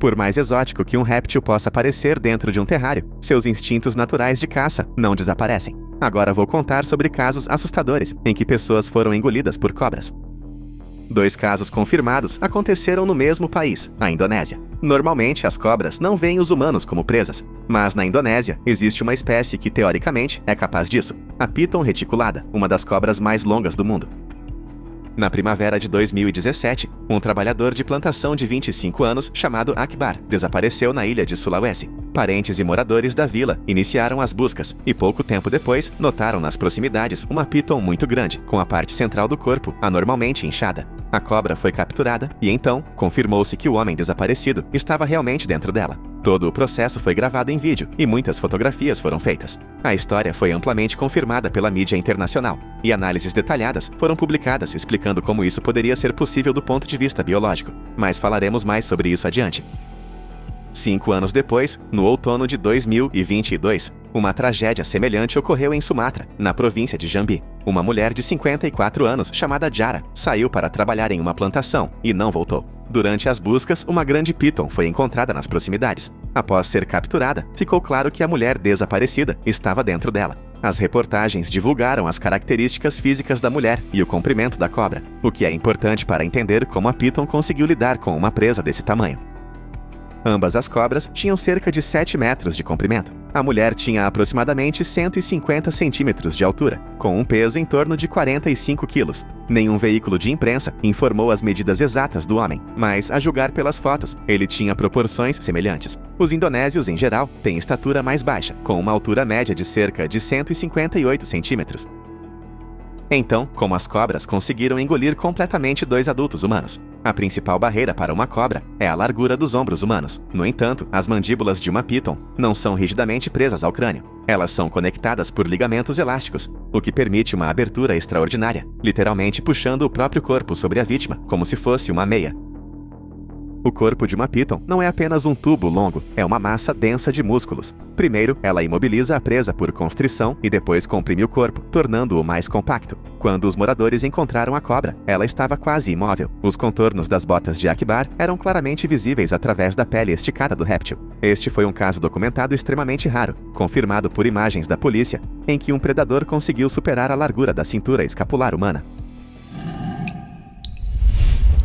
Por mais exótico que um réptil possa parecer dentro de um terrário, seus instintos naturais de caça não desaparecem. Agora vou contar sobre casos assustadores em que pessoas foram engolidas por cobras. 2 casos confirmados aconteceram no mesmo país, a Indonésia. Normalmente, as cobras não veem os humanos como presas, mas na Indonésia existe uma espécie que teoricamente é capaz disso, a Piton reticulata, uma das cobras mais longas do mundo. Na primavera de 2017, um trabalhador de plantação de 25 anos chamado Akbar desapareceu na ilha de Sulawesi. Parentes e moradores da vila iniciaram as buscas e pouco tempo depois notaram nas proximidades uma piton muito grande, com a parte central do corpo anormalmente inchada. A cobra foi capturada e então confirmou-se que o homem desaparecido estava realmente dentro dela. Todo o processo foi gravado em vídeo e muitas fotografias foram feitas. A história foi amplamente confirmada pela mídia internacional e análises detalhadas foram publicadas explicando como isso poderia ser possível do ponto de vista biológico, mas falaremos mais sobre isso adiante. 5 anos depois, no outono de 2022, uma tragédia semelhante ocorreu em Sumatra, na província de Jambi. Uma mulher de 54 anos, chamada Jara, saiu para trabalhar em uma plantação e não voltou. Durante as buscas, uma grande piton foi encontrada nas proximidades. Após ser capturada, ficou claro que a mulher desaparecida estava dentro dela. As reportagens divulgaram as características físicas da mulher e o comprimento da cobra, o que é importante para entender como a piton conseguiu lidar com uma presa desse tamanho. Ambas as cobras tinham cerca de 7 metros de comprimento. A mulher tinha aproximadamente 150 centímetros de altura, com um peso em torno de 45 quilos. Nenhum veículo de imprensa informou as medidas exatas do homem, mas, a julgar pelas fotos, ele tinha proporções semelhantes. Os indonésios, em geral, têm estatura mais baixa, com uma altura média de cerca de 158 centímetros. Então, como as cobras conseguiram engolir completamente 2 adultos humanos? A principal barreira para uma cobra é a largura dos ombros humanos. No entanto, as mandíbulas de uma piton não são rigidamente presas ao crânio. Elas são conectadas por ligamentos elásticos, o que permite uma abertura extraordinária, literalmente puxando o próprio corpo sobre a vítima, como se fosse uma meia. O corpo de uma piton não é apenas um tubo longo, é uma massa densa de músculos. Primeiro, ela imobiliza a presa por constrição e depois comprime o corpo, tornando-o mais compacto. Quando os moradores encontraram a cobra, ela estava quase imóvel. Os contornos das botas de Akbar eram claramente visíveis através da pele esticada do réptil. Este foi um caso documentado extremamente raro, confirmado por imagens da polícia, em que um predador conseguiu superar a largura da cintura escapular humana.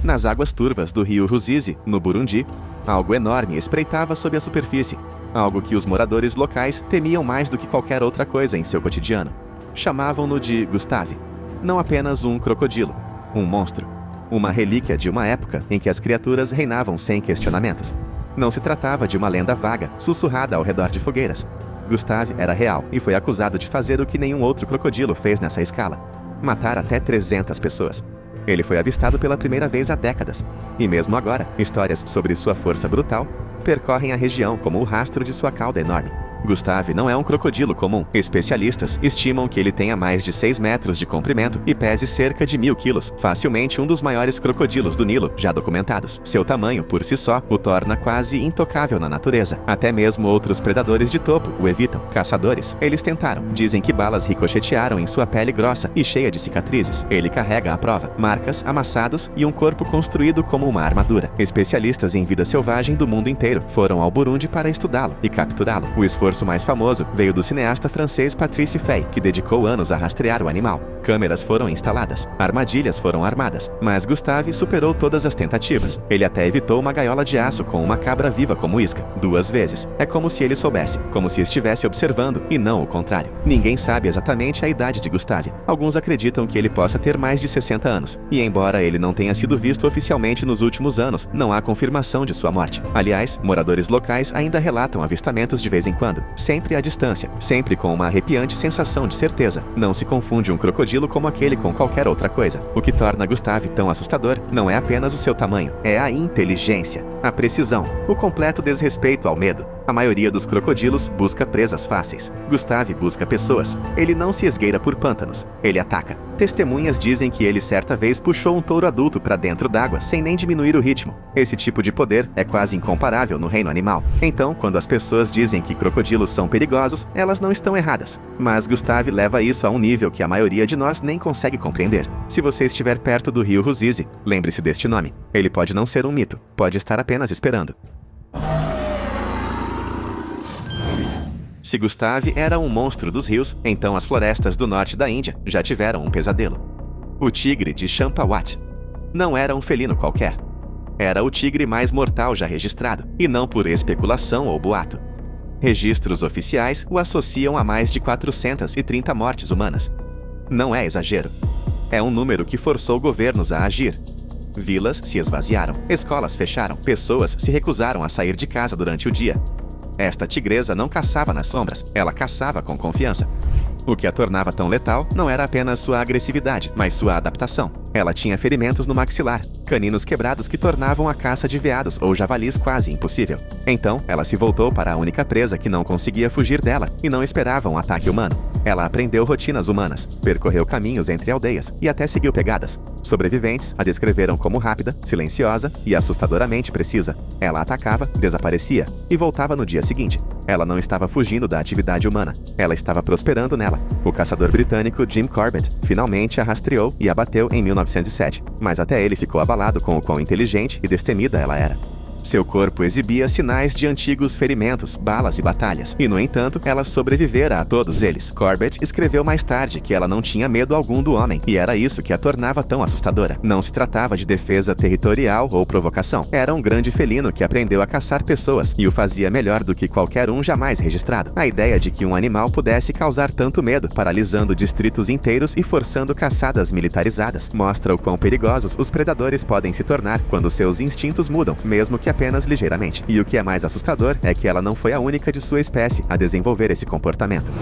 Nas águas turvas do rio Ruzizi, no Burundi, algo enorme espreitava sob a superfície, algo que os moradores locais temiam mais do que qualquer outra coisa em seu cotidiano. Chamavam-no de Gustave. Não apenas um crocodilo, um monstro, uma relíquia de uma época em que as criaturas reinavam sem questionamentos. Não se tratava de uma lenda vaga, sussurrada ao redor de fogueiras. Gustave era real e foi acusado de fazer o que nenhum outro crocodilo fez nessa escala: matar até 300 pessoas. Ele foi avistado pela primeira vez há décadas. E mesmo agora, histórias sobre sua força brutal percorrem a região como o rastro de sua cauda enorme. Gustave não é um crocodilo comum. Especialistas estimam que ele tenha mais de 6 metros de comprimento e pese cerca de 1.000 quilos, facilmente um dos maiores crocodilos do Nilo já documentados. Seu tamanho, por si só, o torna quase intocável na natureza. Até mesmo outros predadores de topo o evitam. Caçadores, eles tentaram. Dizem que balas ricochetearam em sua pele grossa e cheia de cicatrizes. Ele carrega à prova marcas, amassados e um corpo construído como uma armadura. Especialistas em vida selvagem do mundo inteiro foram ao Burundi para estudá-lo e capturá-lo. O esforço mais famoso veio do cineasta francês Patrice Fay, que dedicou anos a rastrear o animal. Câmeras foram instaladas, armadilhas foram armadas, mas Gustave superou todas as tentativas. Ele até evitou uma gaiola de aço com uma cabra viva como isca, 2 vezes. É como se ele soubesse, como se estivesse observando, e não o contrário. Ninguém sabe exatamente a idade de Gustave. Alguns acreditam que ele possa ter mais de 60 anos, e embora ele não tenha sido visto oficialmente nos últimos anos, não há confirmação de sua morte. Aliás, moradores locais ainda relatam avistamentos de vez em quando, sempre à distância, sempre com uma arrepiante sensação de certeza. Não se confunde um crocodilo como aquele com qualquer outra coisa. O que torna Gustave tão assustador não é apenas o seu tamanho, é a inteligência, a precisão, o completo desrespeito ao medo. A maioria dos crocodilos busca presas fáceis. Gustave busca pessoas. Ele não se esgueira por pântanos. Ele ataca. Testemunhas dizem que ele certa vez puxou um touro adulto para dentro d'água sem nem diminuir o ritmo. Esse tipo de poder é quase incomparável no reino animal. Então, quando as pessoas dizem que crocodilos são perigosos, elas não estão erradas. Mas Gustave leva isso a um nível que a maioria de nós nem consegue compreender. Se você estiver perto do rio Ruzizi, lembre-se deste nome. Ele pode não ser um mito, pode estar apenas esperando. Se Gustave era um monstro dos rios, então as florestas do norte da Índia já tiveram um pesadelo. O tigre de Champawat não era um felino qualquer. Era o tigre mais mortal já registrado, e não por especulação ou boato. Registros oficiais o associam a mais de 430 mortes humanas. Não é exagero. É um número que forçou governos a agir. Vilas se esvaziaram, escolas fecharam, pessoas se recusaram a sair de casa durante o dia. Esta tigresa não caçava nas sombras, ela caçava com confiança. O que a tornava tão letal não era apenas sua agressividade, mas sua adaptação. Ela tinha ferimentos no maxilar, caninos quebrados que tornavam a caça de veados ou javalis quase impossível. Então, ela se voltou para a única presa que não conseguia fugir dela e não esperava um ataque humano. Ela aprendeu rotinas humanas, percorreu caminhos entre aldeias e até seguiu pegadas. Sobreviventes a descreveram como rápida, silenciosa e assustadoramente precisa. Ela atacava, desaparecia e voltava no dia seguinte. Ela não estava fugindo da atividade humana, ela estava prosperando nela. O caçador britânico Jim Corbett finalmente a rastreou e abateu em 1907, mas até ele ficou abalado com o quão inteligente e destemida ela era. Seu corpo exibia sinais de antigos ferimentos, balas e batalhas, e no entanto, ela sobrevivera a todos eles. Corbett escreveu mais tarde que ela não tinha medo algum do homem, e era isso que a tornava tão assustadora. Não se tratava de defesa territorial ou provocação. Era um grande felino que aprendeu a caçar pessoas, e o fazia melhor do que qualquer um jamais registrado. A ideia de que um animal pudesse causar tanto medo, paralisando distritos inteiros e forçando caçadas militarizadas, mostra o quão perigosos os predadores podem se tornar quando seus instintos mudam, mesmo que apenas ligeiramente. E o que é mais assustador é que ela não foi a única de sua espécie a desenvolver esse comportamento.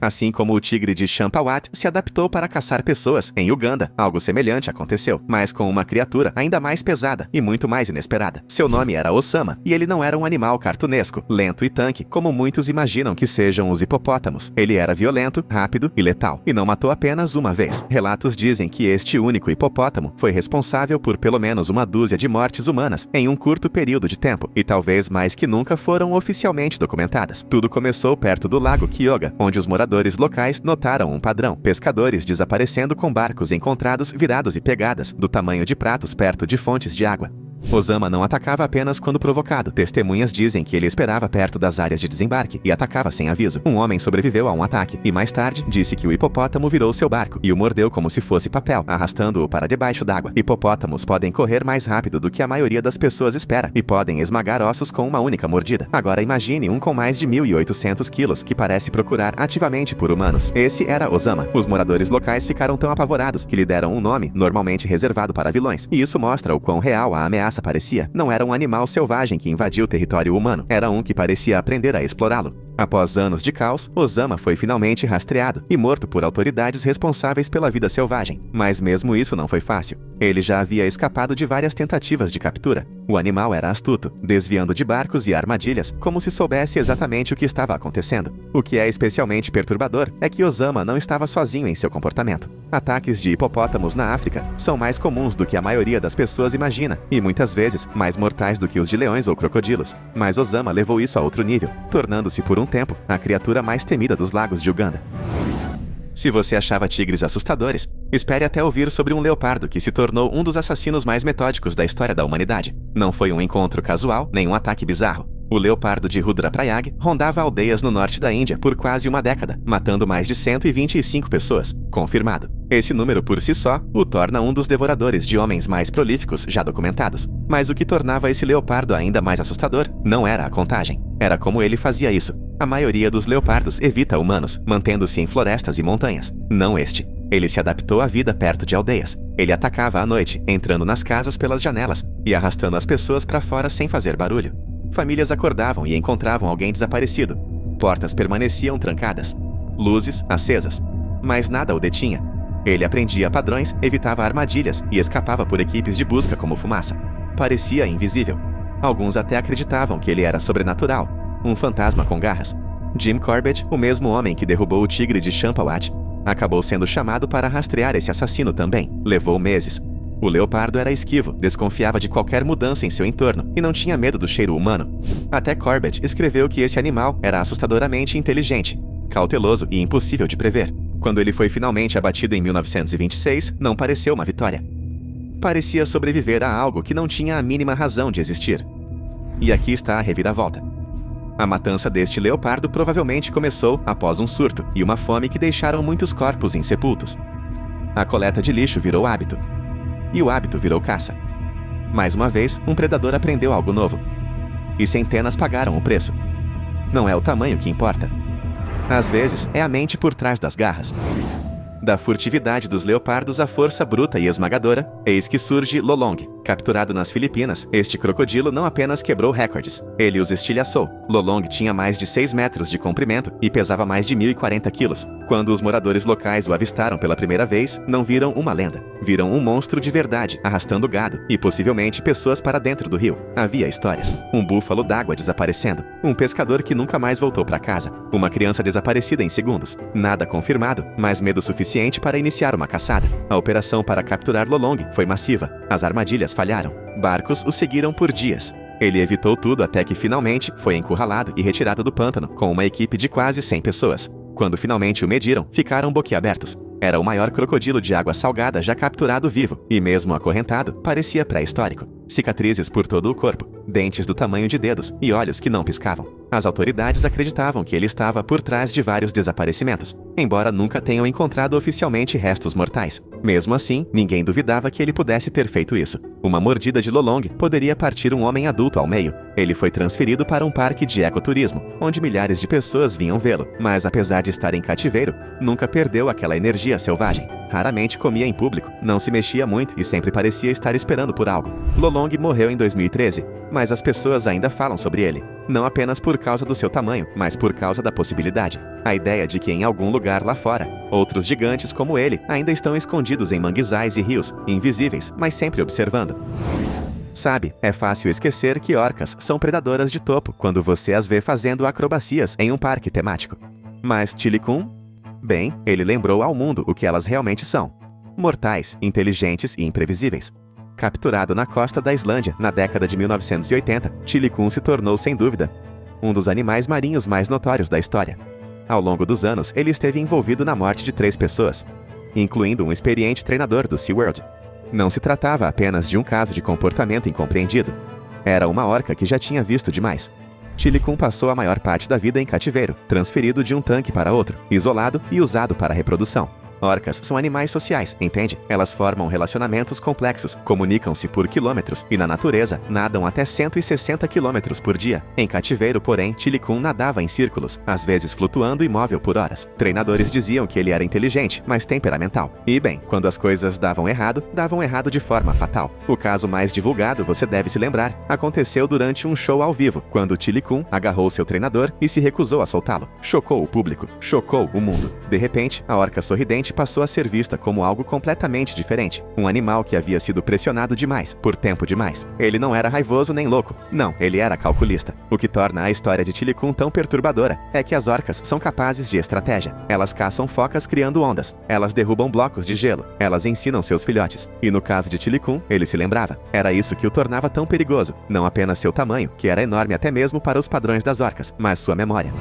Assim como o tigre de Champawat se adaptou para caçar pessoas, em Uganda, algo semelhante aconteceu, mas com uma criatura ainda mais pesada e muito mais inesperada. Seu nome era Osama, e ele não era um animal cartunesco, lento e tanque, como muitos imaginam que sejam os hipopótamos. Ele era violento, rápido e letal, e não matou apenas uma vez. Relatos dizem que este único hipopótamo foi responsável por pelo menos uma dúzia de mortes humanas em um curto período de tempo, e talvez mais que nunca foram oficialmente documentadas. Tudo começou perto do lago Kyoga, onde os moradores locais notaram um padrão: pescadores desaparecendo com barcos encontrados virados e pegadas, do tamanho de pratos perto de fontes de água. Osama não atacava apenas quando provocado. Testemunhas dizem que ele esperava perto das áreas de desembarque e atacava sem aviso. Um homem sobreviveu a um ataque e mais tarde disse que o hipopótamo virou seu barco e o mordeu como se fosse papel, arrastando-o para debaixo d'água. Hipopótamos podem correr mais rápido do que a maioria das pessoas espera e podem esmagar ossos com uma única mordida. Agora imagine um com mais de 1.800 quilos que parece procurar ativamente por humanos. Esse era Osama. Os moradores locais ficaram tão apavorados que lhe deram um nome normalmente reservado para vilões. E isso mostra o quão real a ameaça parecia. Não era um animal selvagem que invadiu o território humano, era um que parecia aprender a explorá-lo. Após anos de caos, Osama foi finalmente rastreado e morto por autoridades responsáveis pela vida selvagem. Mas mesmo isso não foi fácil. Ele já havia escapado de várias tentativas de captura. O animal era astuto, desviando de barcos e armadilhas, como se soubesse exatamente o que estava acontecendo. O que é especialmente perturbador é que Osama não estava sozinho em seu comportamento. Ataques de hipopótamos na África são mais comuns do que a maioria das pessoas imagina, e muitas vezes mais mortais do que os de leões ou crocodilos. Mas Osama levou isso a outro nível, tornando-se por um tempo a criatura mais temida dos lagos de Uganda. Se você achava tigres assustadores, espere até ouvir sobre um leopardo que se tornou um dos assassinos mais metódicos da história da humanidade. Não foi um encontro casual, nem um ataque bizarro. O leopardo de Rudraprayag rondava aldeias no norte da Índia por quase uma década, matando mais de 125 pessoas, confirmado. Esse número por si só o torna um dos devoradores de homens mais prolíficos já documentados. Mas o que tornava esse leopardo ainda mais assustador não era a contagem, era como ele fazia isso. A maioria dos leopardos evita humanos, mantendo-se em florestas e montanhas. Não este. Ele se adaptou à vida perto de aldeias. Ele atacava à noite, entrando nas casas pelas janelas e arrastando as pessoas para fora sem fazer barulho. Famílias acordavam e encontravam alguém desaparecido. Portas permaneciam trancadas. Luzes acesas. Mas nada o detinha. Ele aprendia padrões, evitava armadilhas e escapava por equipes de busca como fumaça. Parecia invisível. Alguns até acreditavam que ele era sobrenatural, um fantasma com garras. Jim Corbett, o mesmo homem que derrubou o tigre de Champawat, acabou sendo chamado para rastrear esse assassino também. Levou meses. O leopardo era esquivo, desconfiava de qualquer mudança em seu entorno e não tinha medo do cheiro humano. Até Corbett escreveu que esse animal era assustadoramente inteligente, cauteloso e impossível de prever. Quando ele foi finalmente abatido em 1926, não pareceu uma vitória. Parecia sobreviver a algo que não tinha a mínima razão de existir. E aqui está a reviravolta. A matança deste leopardo provavelmente começou após um surto e uma fome que deixaram muitos corpos insepultos. A coleta de lixo virou hábito. E o hábito virou caça. Mais uma vez, um predador aprendeu algo novo. E centenas pagaram o preço. Não é o tamanho que importa. Às vezes, é a mente por trás das garras. Da furtividade dos leopardos à força bruta e esmagadora, eis que surge Lolong. Capturado nas Filipinas, este crocodilo não apenas quebrou recordes, ele os estilhaçou. Lolong tinha mais de 6 metros de comprimento e pesava mais de 1.040 quilos. Quando os moradores locais o avistaram pela primeira vez, não viram uma lenda. Viram um monstro de verdade, arrastando gado e possivelmente pessoas para dentro do rio. Havia histórias. Um búfalo d'água desaparecendo. Um pescador que nunca mais voltou para casa. Uma criança desaparecida em segundos. Nada confirmado, mas medo suficiente para iniciar uma caçada. A operação para capturar Lolong foi massiva. As armadilhas falharam. Barcos o seguiram por dias. Ele evitou tudo até que finalmente foi encurralado e retirado do pântano com uma equipe de quase 100 pessoas. Quando finalmente o mediram, ficaram boquiabertos. Era o maior crocodilo de água salgada já capturado vivo, e mesmo acorrentado, parecia pré-histórico. Cicatrizes por todo o corpo, dentes do tamanho de dedos e olhos que não piscavam. As autoridades acreditavam que ele estava por trás de vários desaparecimentos, embora nunca tenham encontrado oficialmente restos mortais. Mesmo assim, ninguém duvidava que ele pudesse ter feito isso. Uma mordida de Lolong poderia partir um homem adulto ao meio. Ele foi transferido para um parque de ecoturismo, onde milhares de pessoas vinham vê-lo, mas apesar de estar em cativeiro, nunca perdeu aquela energia selvagem. Raramente comia em público, não se mexia muito e sempre parecia estar esperando por algo. Lolong morreu em 2013, mas as pessoas ainda falam sobre ele. Não apenas por causa do seu tamanho, mas por causa da possibilidade. A ideia de que em algum lugar lá fora, outros gigantes como ele ainda estão escondidos em manguezais e rios, invisíveis, mas sempre observando. Sabe, é fácil esquecer que orcas são predadoras de topo quando você as vê fazendo acrobacias em um parque temático. Mas Chili Kun? Bem, ele lembrou ao mundo o que elas realmente são. Mortais, inteligentes e imprevisíveis. Capturado na costa da Islândia na década de 1980, Chili Kun se tornou, sem dúvida, um dos animais marinhos mais notórios da história. Ao longo dos anos, ele esteve envolvido na morte de 3 pessoas, incluindo um experiente treinador do SeaWorld. Não se tratava apenas de um caso de comportamento incompreendido. Era uma orca que já tinha visto demais. Chili Kun passou a maior parte da vida em cativeiro, transferido de um tanque para outro, isolado e usado para a reprodução. Orcas são animais sociais, entende? Elas formam relacionamentos complexos, comunicam-se por quilômetros e na natureza nadam até 160 quilômetros por dia. Em cativeiro, porém, Chili Kun nadava em círculos, às vezes flutuando imóvel por horas. Treinadores diziam que ele era inteligente, mas temperamental. E bem, quando as coisas davam errado de forma fatal. O caso mais divulgado, você deve se lembrar, aconteceu durante um show ao vivo, quando Chili Kun agarrou seu treinador e se recusou a soltá-lo. Chocou o público, chocou o mundo. De repente, a orca sorridente passou a ser vista como algo completamente diferente. Um animal que havia sido pressionado demais, por tempo demais. Ele não era raivoso nem louco. Não, ele era calculista. O que torna a história de Chili Kun tão perturbadora é que as orcas são capazes de estratégia. Elas caçam focas criando ondas. Elas derrubam blocos de gelo. Elas ensinam seus filhotes. E no caso de Chili Kun, ele se lembrava. Era isso que o tornava tão perigoso. Não apenas seu tamanho, que era enorme até mesmo para os padrões das orcas, mas sua memória.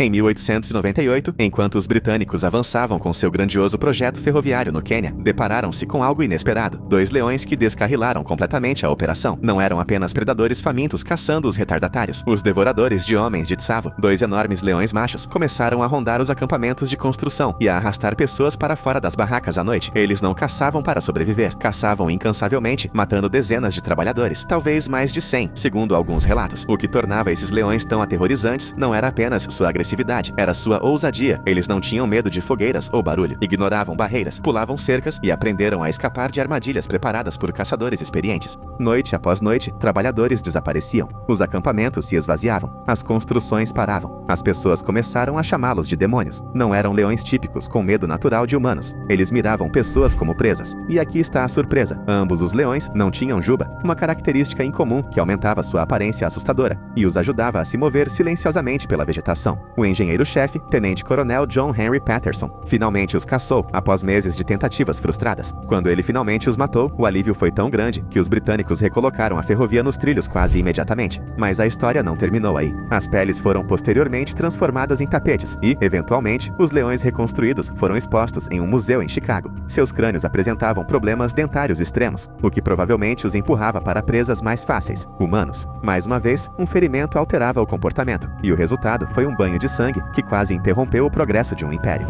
Em 1898, enquanto os britânicos avançavam com seu grandioso projeto ferroviário no Quênia, depararam-se com algo inesperado. 2 leões que descarrilaram completamente a operação. Não eram apenas predadores famintos caçando os retardatários. Os devoradores de homens de Tsavo, 2 enormes leões machos, começaram a rondar os acampamentos de construção e a arrastar pessoas para fora das barracas à noite. Eles não caçavam para sobreviver. Caçavam incansavelmente, matando dezenas de trabalhadores. Talvez mais de 100, segundo alguns relatos. O que tornava esses leões tão aterrorizantes não era apenas sua agressividade, era sua ousadia. Eles não tinham medo de fogueiras ou barulho, ignoravam barreiras, pulavam cercas e aprenderam a escapar de armadilhas preparadas por caçadores experientes. Noite após noite, trabalhadores desapareciam. Os acampamentos se esvaziavam. As construções paravam. As pessoas começaram a chamá-los de demônios. Não eram leões típicos com medo natural de humanos. Eles miravam pessoas como presas. E aqui está a surpresa. Ambos os leões não tinham juba, uma característica incomum que aumentava sua aparência assustadora e os ajudava a se mover silenciosamente pela vegetação. O engenheiro-chefe, tenente-coronel John Henry Patterson, finalmente os caçou após meses de tentativas frustradas. Quando ele finalmente os matou, o alívio foi tão grande que os britânicos britânicos recolocaram a ferrovia nos trilhos quase imediatamente, mas a história não terminou aí. As peles foram posteriormente transformadas em tapetes e, eventualmente, os leões reconstruídos foram expostos em um museu em Chicago. Seus crânios apresentavam problemas dentários extremos, o que provavelmente os empurrava para presas mais fáceis, humanos. Mais uma vez, um ferimento alterava o comportamento, e o resultado foi um banho de sangue que quase interrompeu o progresso de um império.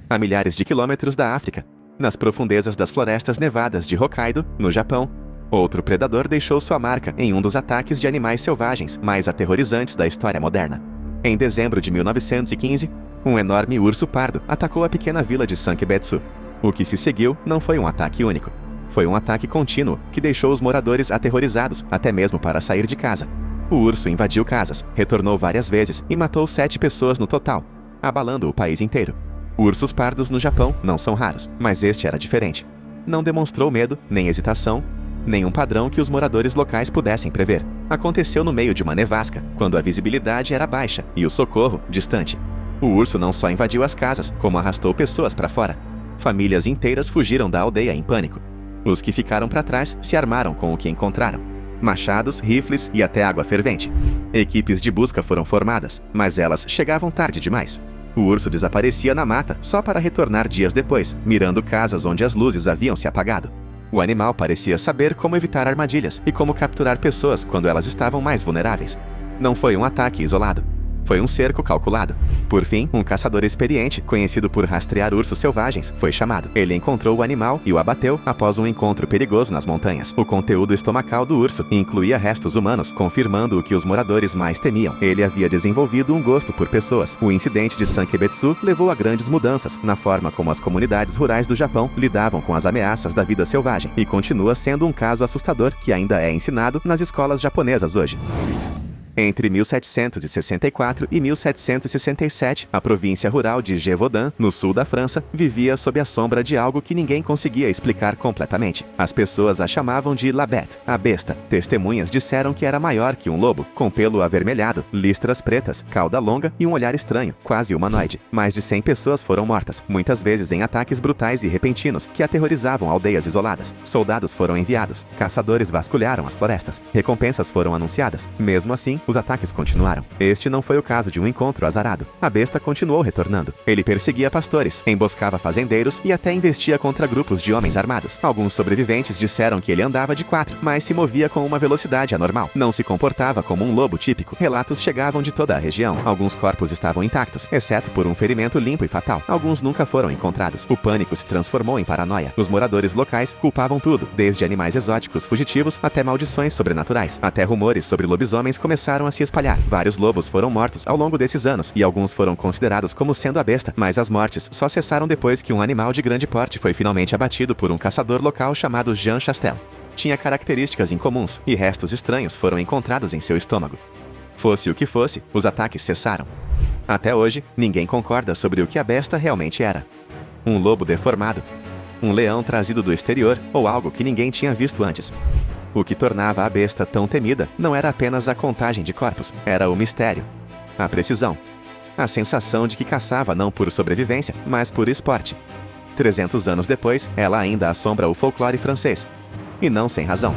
A milhares de quilômetros da África, nas profundezas das florestas nevadas de Hokkaido, no Japão, outro predador deixou sua marca em um dos ataques de animais selvagens mais aterrorizantes da história moderna. Em dezembro de 1915, um enorme urso pardo atacou a pequena vila de Sankebetsu. O que se seguiu não foi um ataque único. Foi um ataque contínuo que deixou os moradores aterrorizados, até mesmo para sair de casa. O urso invadiu casas, retornou várias vezes e matou 7 pessoas no total, abalando o país inteiro. Ursos pardos no Japão não são raros, mas este era diferente. Não demonstrou medo, nem hesitação, nenhum padrão que os moradores locais pudessem prever. Aconteceu no meio de uma nevasca, quando a visibilidade era baixa e o socorro distante. O urso não só invadiu as casas, como arrastou pessoas para fora. Famílias inteiras fugiram da aldeia em pânico. Os que ficaram para trás se armaram com o que encontraram: machados, rifles e até água fervente. Equipes de busca foram formadas, mas elas chegavam tarde demais. O urso desaparecia na mata só para retornar dias depois, mirando casas onde as luzes haviam se apagado. O animal parecia saber como evitar armadilhas e como capturar pessoas quando elas estavam mais vulneráveis. Não foi um ataque isolado. Foi um cerco calculado. Por fim, um caçador experiente, conhecido por rastrear ursos selvagens, foi chamado. Ele encontrou o animal e o abateu após um encontro perigoso nas montanhas. O conteúdo estomacal do urso incluía restos humanos, confirmando o que os moradores mais temiam. Ele havia desenvolvido um gosto por pessoas. O incidente de Sankebetsu levou a grandes mudanças na forma como as comunidades rurais do Japão lidavam com as ameaças da vida selvagem, e continua sendo um caso assustador que ainda é ensinado nas escolas japonesas hoje. Entre 1764 e 1767, a província rural de Gévaudan, no sul da França, vivia sob a sombra de algo que ninguém conseguia explicar completamente. As pessoas a chamavam de La Bête, a besta. Testemunhas disseram que era maior que um lobo, com pelo avermelhado, listras pretas, cauda longa e um olhar estranho, quase humanoide. Mais de 100 pessoas foram mortas, muitas vezes em ataques brutais e repentinos que aterrorizavam aldeias isoladas. Soldados foram enviados, caçadores vasculharam as florestas, recompensas foram anunciadas. Mesmo assim, os ataques continuaram. Este não foi o caso de um encontro azarado. A besta continuou retornando. Ele perseguia pastores, emboscava fazendeiros e até investia contra grupos de homens armados. Alguns sobreviventes disseram que ele andava de 4, mas se movia com uma velocidade anormal. Não se comportava como um lobo típico. Relatos chegavam de toda a região. Alguns corpos estavam intactos, exceto por um ferimento limpo e fatal. Alguns nunca foram encontrados. O pânico se transformou em paranoia. Os moradores locais culpavam tudo, desde animais exóticos fugitivos até maldições sobrenaturais. Até rumores sobre lobisomens começaram a se espalhar. Vários lobos foram mortos ao longo desses anos, e alguns foram considerados como sendo a besta, mas as mortes só cessaram depois que um animal de grande porte foi finalmente abatido por um caçador local chamado Jean Chastel. Tinha características incomuns, e restos estranhos foram encontrados em seu estômago. Fosse o que fosse, os ataques cessaram. Até hoje, ninguém concorda sobre o que a besta realmente era. Um lobo deformado, um leão trazido do exterior ou algo que ninguém tinha visto antes. O que tornava a besta tão temida não era apenas a contagem de corpos, era o mistério, a precisão, a sensação de que caçava não por sobrevivência, mas por esporte. 300 anos depois, ela ainda assombra o folclore francês, e não sem razão.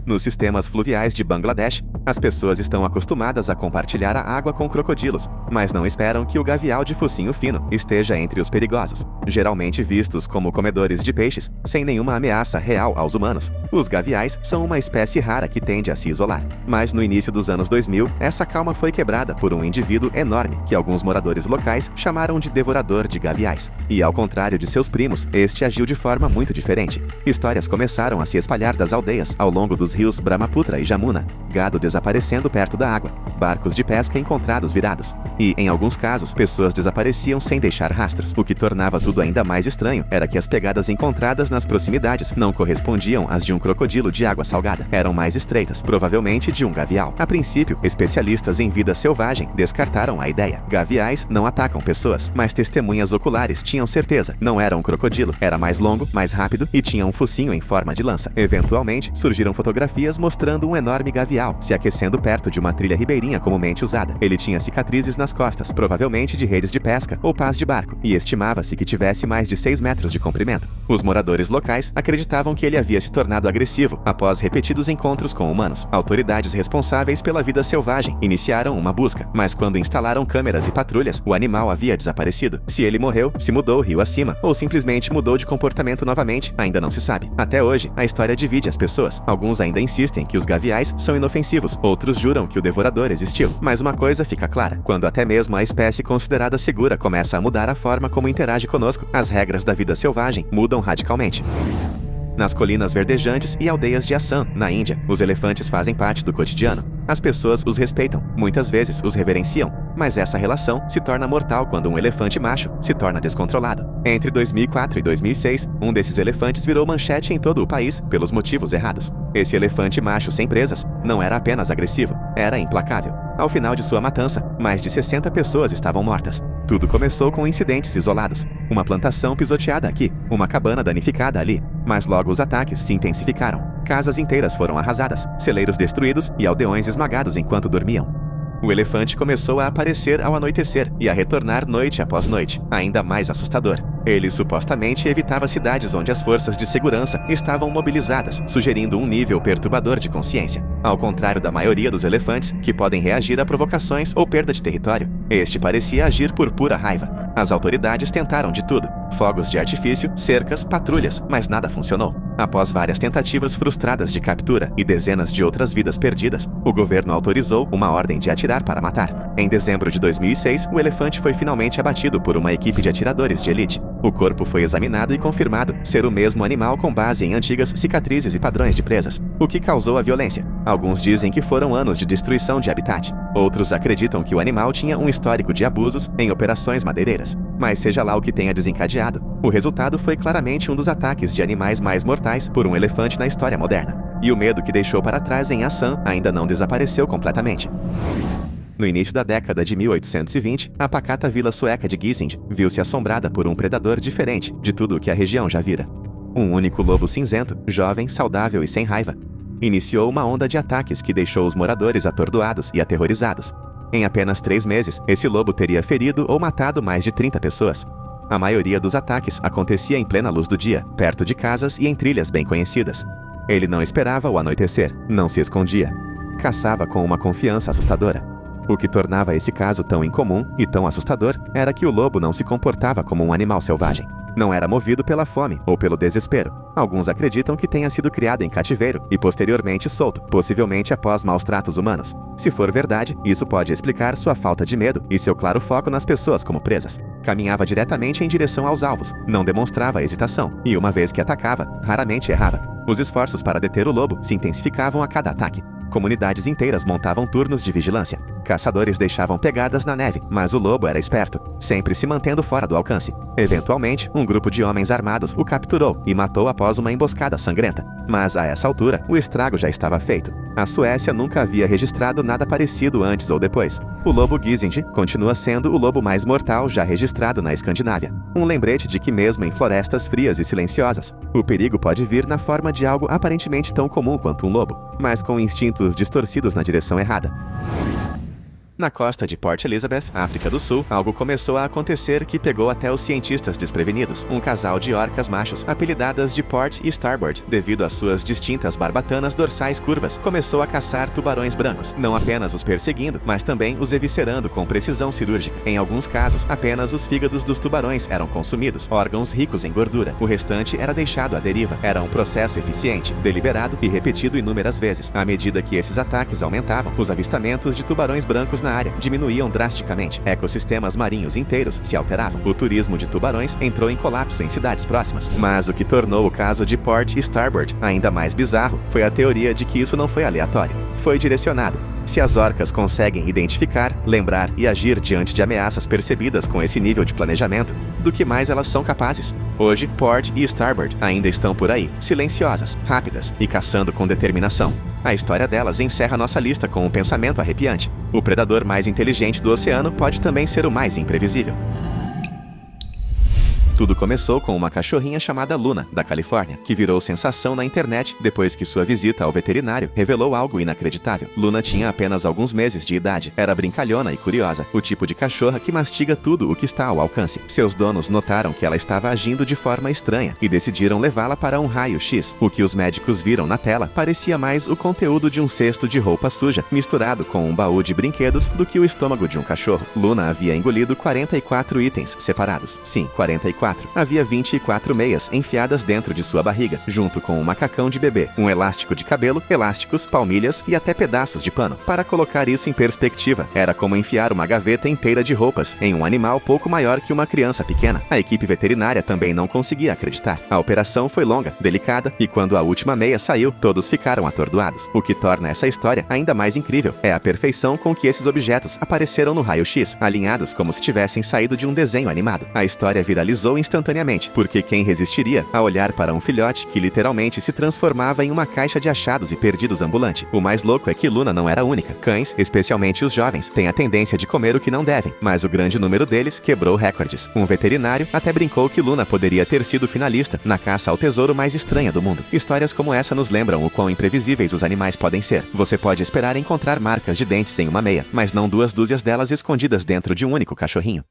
Nos sistemas fluviais de Bangladesh, as pessoas estão acostumadas a compartilhar a água com crocodilos, mas não esperam que o gavial de focinho fino esteja entre os perigosos. Geralmente vistos como comedores de peixes, sem nenhuma ameaça real aos humanos, os gaviais são uma espécie rara que tende a se isolar. Mas no início dos anos 2000, essa calma foi quebrada por um indivíduo enorme que alguns moradores locais chamaram de devorador de gaviais. E ao contrário de seus primos, este agiu de forma muito diferente. Histórias começaram a se espalhar das aldeias ao longo dos rios Brahmaputra e Jamuna, gado desaparecendo perto da água, barcos de pesca encontrados virados. E, em alguns casos, pessoas desapareciam sem deixar rastros. O que tornava tudo ainda mais estranho era que as pegadas encontradas nas proximidades não correspondiam às de um crocodilo de água salgada. Eram mais estreitas, provavelmente de um gavial. A princípio, especialistas em vida selvagem descartaram a ideia. Gaviais não atacam pessoas, mas testemunhas oculares tinham certeza. Não era um crocodilo, era mais longo, mais rápido e tinha um focinho em forma de lança. Eventualmente, surgiram fotografias mostrando um enorme gavial artificial, se aquecendo perto de uma trilha ribeirinha comumente usada. Ele tinha cicatrizes nas costas, provavelmente de redes de pesca ou pás de barco, e estimava-se que tivesse mais de 6 metros de comprimento. Os moradores locais acreditavam que ele havia se tornado agressivo após repetidos encontros com humanos. Autoridades responsáveis pela vida selvagem iniciaram uma busca, mas quando instalaram câmeras e patrulhas, o animal havia desaparecido. Se ele morreu, se mudou rio acima, ou simplesmente mudou de comportamento novamente, ainda não se sabe. Até hoje, a história divide as pessoas. Alguns ainda insistem que os gaviais são inofensivos, outros juram que o devorador existiu. Mas uma coisa fica clara: quando até mesmo a espécie considerada segura começa a mudar a forma como interage conosco, as regras da vida selvagem mudam radicalmente. Nas colinas verdejantes e aldeias de Assam, na Índia, os elefantes fazem parte do cotidiano. As pessoas os respeitam, muitas vezes os reverenciam, mas essa relação se torna mortal quando um elefante macho se torna descontrolado. Entre 2004 e 2006, um desses elefantes virou manchete em todo o país pelos motivos errados. Esse elefante macho sem presas não era apenas agressivo, era implacável. Ao final de sua matança, mais de 60 pessoas estavam mortas. Tudo começou com incidentes isolados. Uma plantação pisoteada aqui, uma cabana danificada ali. Mas logo os ataques se intensificaram. Casas inteiras foram arrasadas, celeiros destruídos e aldeões esmagados enquanto dormiam. O elefante começou a aparecer ao anoitecer e a retornar noite após noite, ainda mais assustador. Ele supostamente evitava cidades onde as forças de segurança estavam mobilizadas, sugerindo um nível perturbador de consciência. Ao contrário da maioria dos elefantes, que podem reagir a provocações ou perda de território, este parecia agir por pura raiva. As autoridades tentaram de tudo: fogos de artifício, cercas, patrulhas, mas nada funcionou. Após várias tentativas frustradas de captura e dezenas de outras vidas perdidas, o governo autorizou uma ordem de atirar para matar. Em dezembro de 2006, o elefante foi finalmente abatido por uma equipe de atiradores de elite. O corpo foi examinado e confirmado ser o mesmo animal com base em antigas cicatrizes e padrões de presas, o que causou a violência. Alguns dizem que foram anos de destruição de habitat. Outros acreditam que o animal tinha um histórico de abusos em operações madeireiras. Mas seja lá o que tenha desencadeado, o resultado foi claramente um dos ataques de animais mais mortais por um elefante na história moderna. E o medo que deixou para trás em Assam ainda não desapareceu completamente. No início da década de 1820, a pacata vila sueca de Gissing viu-se assombrada por um predador diferente de tudo o que a região já vira. Um único lobo cinzento, jovem, saudável e sem raiva, iniciou uma onda de ataques que deixou os moradores atordoados e aterrorizados. Em apenas 3 meses, esse lobo teria ferido ou matado mais de 30 pessoas. A maioria dos ataques acontecia em plena luz do dia, perto de casas e em trilhas bem conhecidas. Ele não esperava o anoitecer, não se escondia. Caçava com uma confiança assustadora. O que tornava esse caso tão incomum e tão assustador era que o lobo não se comportava como um animal selvagem. Não era movido pela fome ou pelo desespero. Alguns acreditam que tenha sido criado em cativeiro e posteriormente solto, possivelmente após maus tratos humanos. Se for verdade, isso pode explicar sua falta de medo e seu claro foco nas pessoas como presas. Caminhava diretamente em direção aos alvos, não demonstrava hesitação e, uma vez que atacava, raramente errava. Os esforços para deter o lobo se intensificavam a cada ataque. Comunidades inteiras montavam turnos de vigilância. Caçadores deixavam pegadas na neve, mas o lobo era esperto, sempre se mantendo fora do alcance. Eventualmente, um grupo de homens armados o capturou e matou após uma emboscada sangrenta. Mas a essa altura, o estrago já estava feito. A Suécia nunca havia registrado nada parecido antes ou depois. O lobo Gissing continua sendo o lobo mais mortal já registrado na Escandinávia. Um lembrete de que mesmo em florestas frias e silenciosas, o perigo pode vir na forma de algo aparentemente tão comum quanto um lobo, mas com instintos distorcidos na direção errada. Na costa de Port Elizabeth, África do Sul, algo começou a acontecer que pegou até os cientistas desprevenidos. Um casal de orcas machos, apelidadas de Port e Starboard, devido às suas distintas barbatanas dorsais curvas, começou a caçar tubarões brancos, não apenas os perseguindo, mas também os eviscerando com precisão cirúrgica. Em alguns casos, apenas os fígados dos tubarões eram consumidos, órgãos ricos em gordura. O restante era deixado à deriva. Era um processo eficiente, deliberado e repetido inúmeras vezes. À medida que esses ataques aumentavam, os avistamentos de tubarões brancos na área diminuíam drasticamente. Ecossistemas marinhos inteiros se alteravam. O turismo de tubarões entrou em colapso em cidades próximas. Mas o que tornou o caso de Port e Starboard ainda mais bizarro foi a teoria de que isso não foi aleatório. Foi direcionado. Se as orcas conseguem identificar, lembrar e agir diante de ameaças percebidas com esse nível de planejamento, do que mais elas são capazes? Hoje, Port e Starboard ainda estão por aí, silenciosas, rápidas e caçando com determinação. A história delas encerra nossa lista com um pensamento arrepiante. O predador mais inteligente do oceano pode também ser o mais imprevisível. Tudo começou com uma cachorrinha chamada Luna, da Califórnia, que virou sensação na internet depois que sua visita ao veterinário revelou algo inacreditável. Luna tinha apenas alguns meses de idade, era brincalhona e curiosa, o tipo de cachorra que mastiga tudo o que está ao alcance. Seus donos notaram que ela estava agindo de forma estranha e decidiram levá-la para um raio-x. O que os médicos viram na tela parecia mais o conteúdo de um cesto de roupa suja, misturado com um baú de brinquedos, do que o estômago de um cachorro. Luna havia engolido 44 itens separados. Sim, 44. Havia 24 meias enfiadas dentro de sua barriga, junto com um macacão de bebê, um elástico de cabelo, elásticos, palmilhas e até pedaços de pano. Para colocar isso em perspectiva, era como enfiar uma gaveta inteira de roupas em um animal pouco maior que uma criança pequena. A equipe veterinária também não conseguia acreditar. A operação foi longa, delicada, e quando a última meia saiu, todos ficaram atordoados. O que torna essa história ainda mais incrível é a perfeição com que esses objetos apareceram no raio-x, alinhados como se tivessem saído de um desenho animado. A história viralizou instantaneamente, porque quem resistiria a olhar para um filhote que literalmente se transformava em uma caixa de achados e perdidos ambulante? O mais louco é que Luna não era a única. Cães, especialmente os jovens, têm a tendência de comer o que não devem, mas o grande número deles quebrou recordes. Um veterinário até brincou que Luna poderia ter sido finalista na caça ao tesouro mais estranha do mundo. Histórias como essa nos lembram o quão imprevisíveis os animais podem ser. Você pode esperar encontrar marcas de dentes em uma meia, mas não 2 dúzias delas escondidas dentro de um único cachorrinho.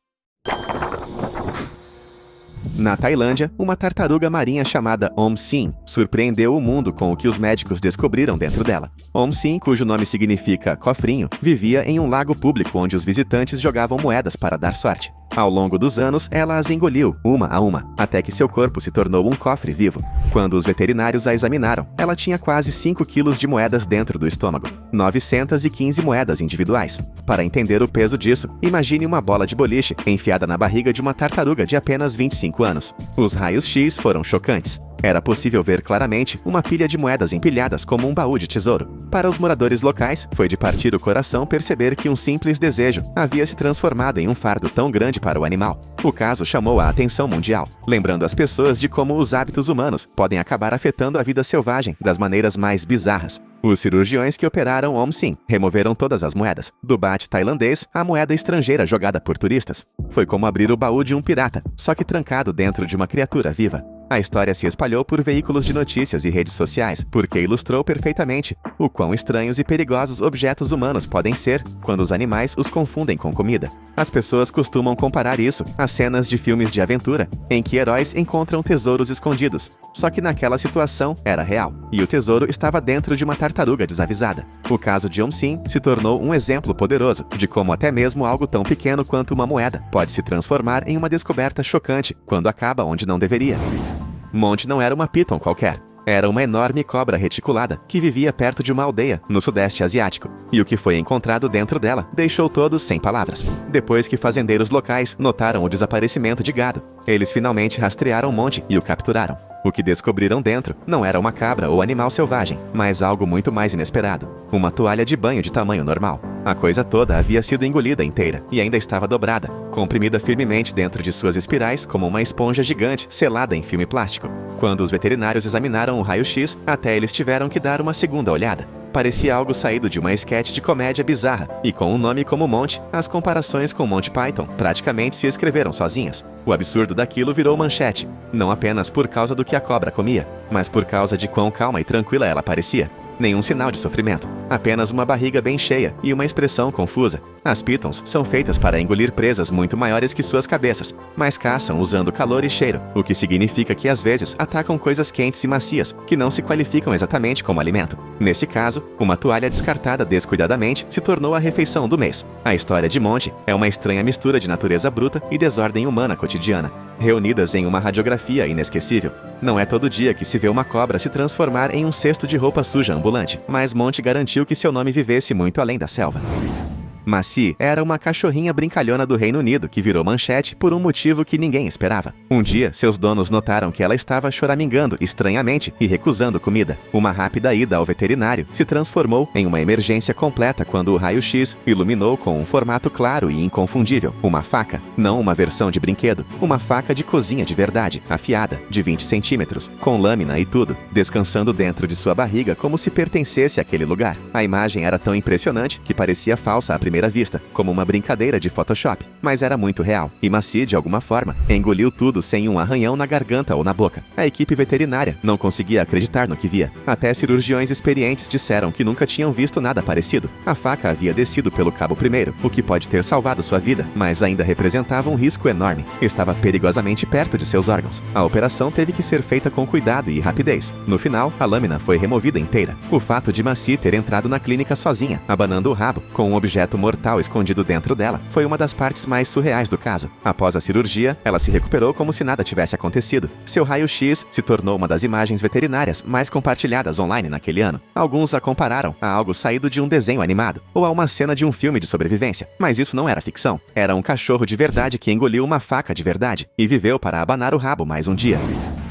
Na Tailândia, uma tartaruga marinha chamada Om Sim surpreendeu o mundo com o que os médicos descobriram dentro dela. Om Sim, cujo nome significa cofrinho, vivia em um lago público onde os visitantes jogavam moedas para dar sorte. Ao longo dos anos, ela as engoliu, uma a uma, até que seu corpo se tornou um cofre vivo. Quando os veterinários a examinaram, ela tinha quase 5 quilos de moedas dentro do estômago, 915 moedas individuais. Para entender o peso disso, imagine uma bola de boliche enfiada na barriga de uma tartaruga de apenas 25 anos. Os raios-x foram chocantes. Era possível ver claramente uma pilha de moedas empilhadas como um baú de tesouro. Para os moradores locais, foi de partir o coração perceber que um simples desejo havia se transformado em um fardo tão grande para o animal. O caso chamou a atenção mundial, lembrando as pessoas de como os hábitos humanos podem acabar afetando a vida selvagem das maneiras mais bizarras. Os cirurgiões que operaram Om Sim removeram todas as moedas, do bate tailandês à moeda estrangeira jogada por turistas. Foi como abrir o baú de um pirata, só que trancado dentro de uma criatura viva. A história se espalhou por veículos de notícias e redes sociais, porque ilustrou perfeitamente o quão estranhos e perigosos objetos humanos podem ser quando os animais os confundem com comida. As pessoas costumam comparar isso a cenas de filmes de aventura, em que heróis encontram tesouros escondidos. Só que naquela situação era real, e o tesouro estava dentro de uma tartaruga desavisada. O caso de Om Sim se tornou um exemplo poderoso de como até mesmo algo tão pequeno quanto uma moeda pode se transformar em uma descoberta chocante quando acaba onde não deveria. Monty não era uma piton qualquer. Era uma enorme cobra reticulada que vivia perto de uma aldeia no sudeste asiático. E o que foi encontrado dentro dela deixou todos sem palavras. Depois que fazendeiros locais notaram o desaparecimento de gado, eles finalmente rastrearam Monty e o capturaram. O que descobriram dentro não era uma cabra ou animal selvagem, mas algo muito mais inesperado. Uma toalha de banho de tamanho normal. A coisa toda havia sido engolida inteira e ainda estava dobrada, comprimida firmemente dentro de suas espirais como uma esponja gigante selada em filme plástico. Quando os veterinários examinaram o raio-x, até eles tiveram que dar uma segunda olhada. Parecia algo saído de uma esquete de comédia bizarra, e com um nome como Monty, as comparações com Monty Python praticamente se escreveram sozinhas. O absurdo daquilo virou manchete, não apenas por causa do que a cobra comia, mas por causa de quão calma e tranquila ela parecia. Nenhum sinal de sofrimento, apenas uma barriga bem cheia e uma expressão confusa. As pitons são feitas para engolir presas muito maiores que suas cabeças, mas caçam usando calor e cheiro, o que significa que às vezes atacam coisas quentes e macias, que não se qualificam exatamente como alimento. Nesse caso, uma toalha descartada descuidadamente se tornou a refeição do mês. A história de Monty é uma estranha mistura de natureza bruta e desordem humana cotidiana, reunidas em uma radiografia inesquecível. Não é todo dia que se vê uma cobra se transformar em um cesto de roupa suja ambulante, mas Monty garantiu que seu nome vivesse muito além da selva. Maci era uma cachorrinha brincalhona do Reino Unido que virou manchete por um motivo que ninguém esperava. Um dia, seus donos notaram que ela estava choramingando estranhamente e recusando comida. Uma rápida ida ao veterinário se transformou em uma emergência completa quando o raio-x iluminou com um formato claro e inconfundível. Uma faca, não uma versão de brinquedo. Uma faca de cozinha de verdade, afiada, de 20 centímetros, com lâmina e tudo, descansando dentro de sua barriga como se pertencesse àquele lugar. A imagem era tão impressionante que parecia falsa à primeira primeira vista, como uma brincadeira de Photoshop, mas era muito real, e Maci, de alguma forma, engoliu tudo sem um arranhão na garganta ou na boca. A equipe veterinária não conseguia acreditar no que via. Até cirurgiões experientes disseram que nunca tinham visto nada parecido. A faca havia descido pelo cabo primeiro, o que pode ter salvado sua vida, mas ainda representava um risco enorme. Estava perigosamente perto de seus órgãos. A operação teve que ser feita com cuidado e rapidez. No final, a lâmina foi removida inteira. O fato de Maci ter entrado na clínica sozinha, abanando o rabo, com um objeto mortal escondido dentro dela, foi uma das partes mais surreais do caso. Após a cirurgia, ela se recuperou como se nada tivesse acontecido. Seu raio-x se tornou uma das imagens veterinárias mais compartilhadas online naquele ano. Alguns a compararam a algo saído de um desenho animado, ou a uma cena de um filme de sobrevivência. Mas isso não era ficção. Era um cachorro de verdade que engoliu uma faca de verdade e viveu para abanar o rabo mais um dia.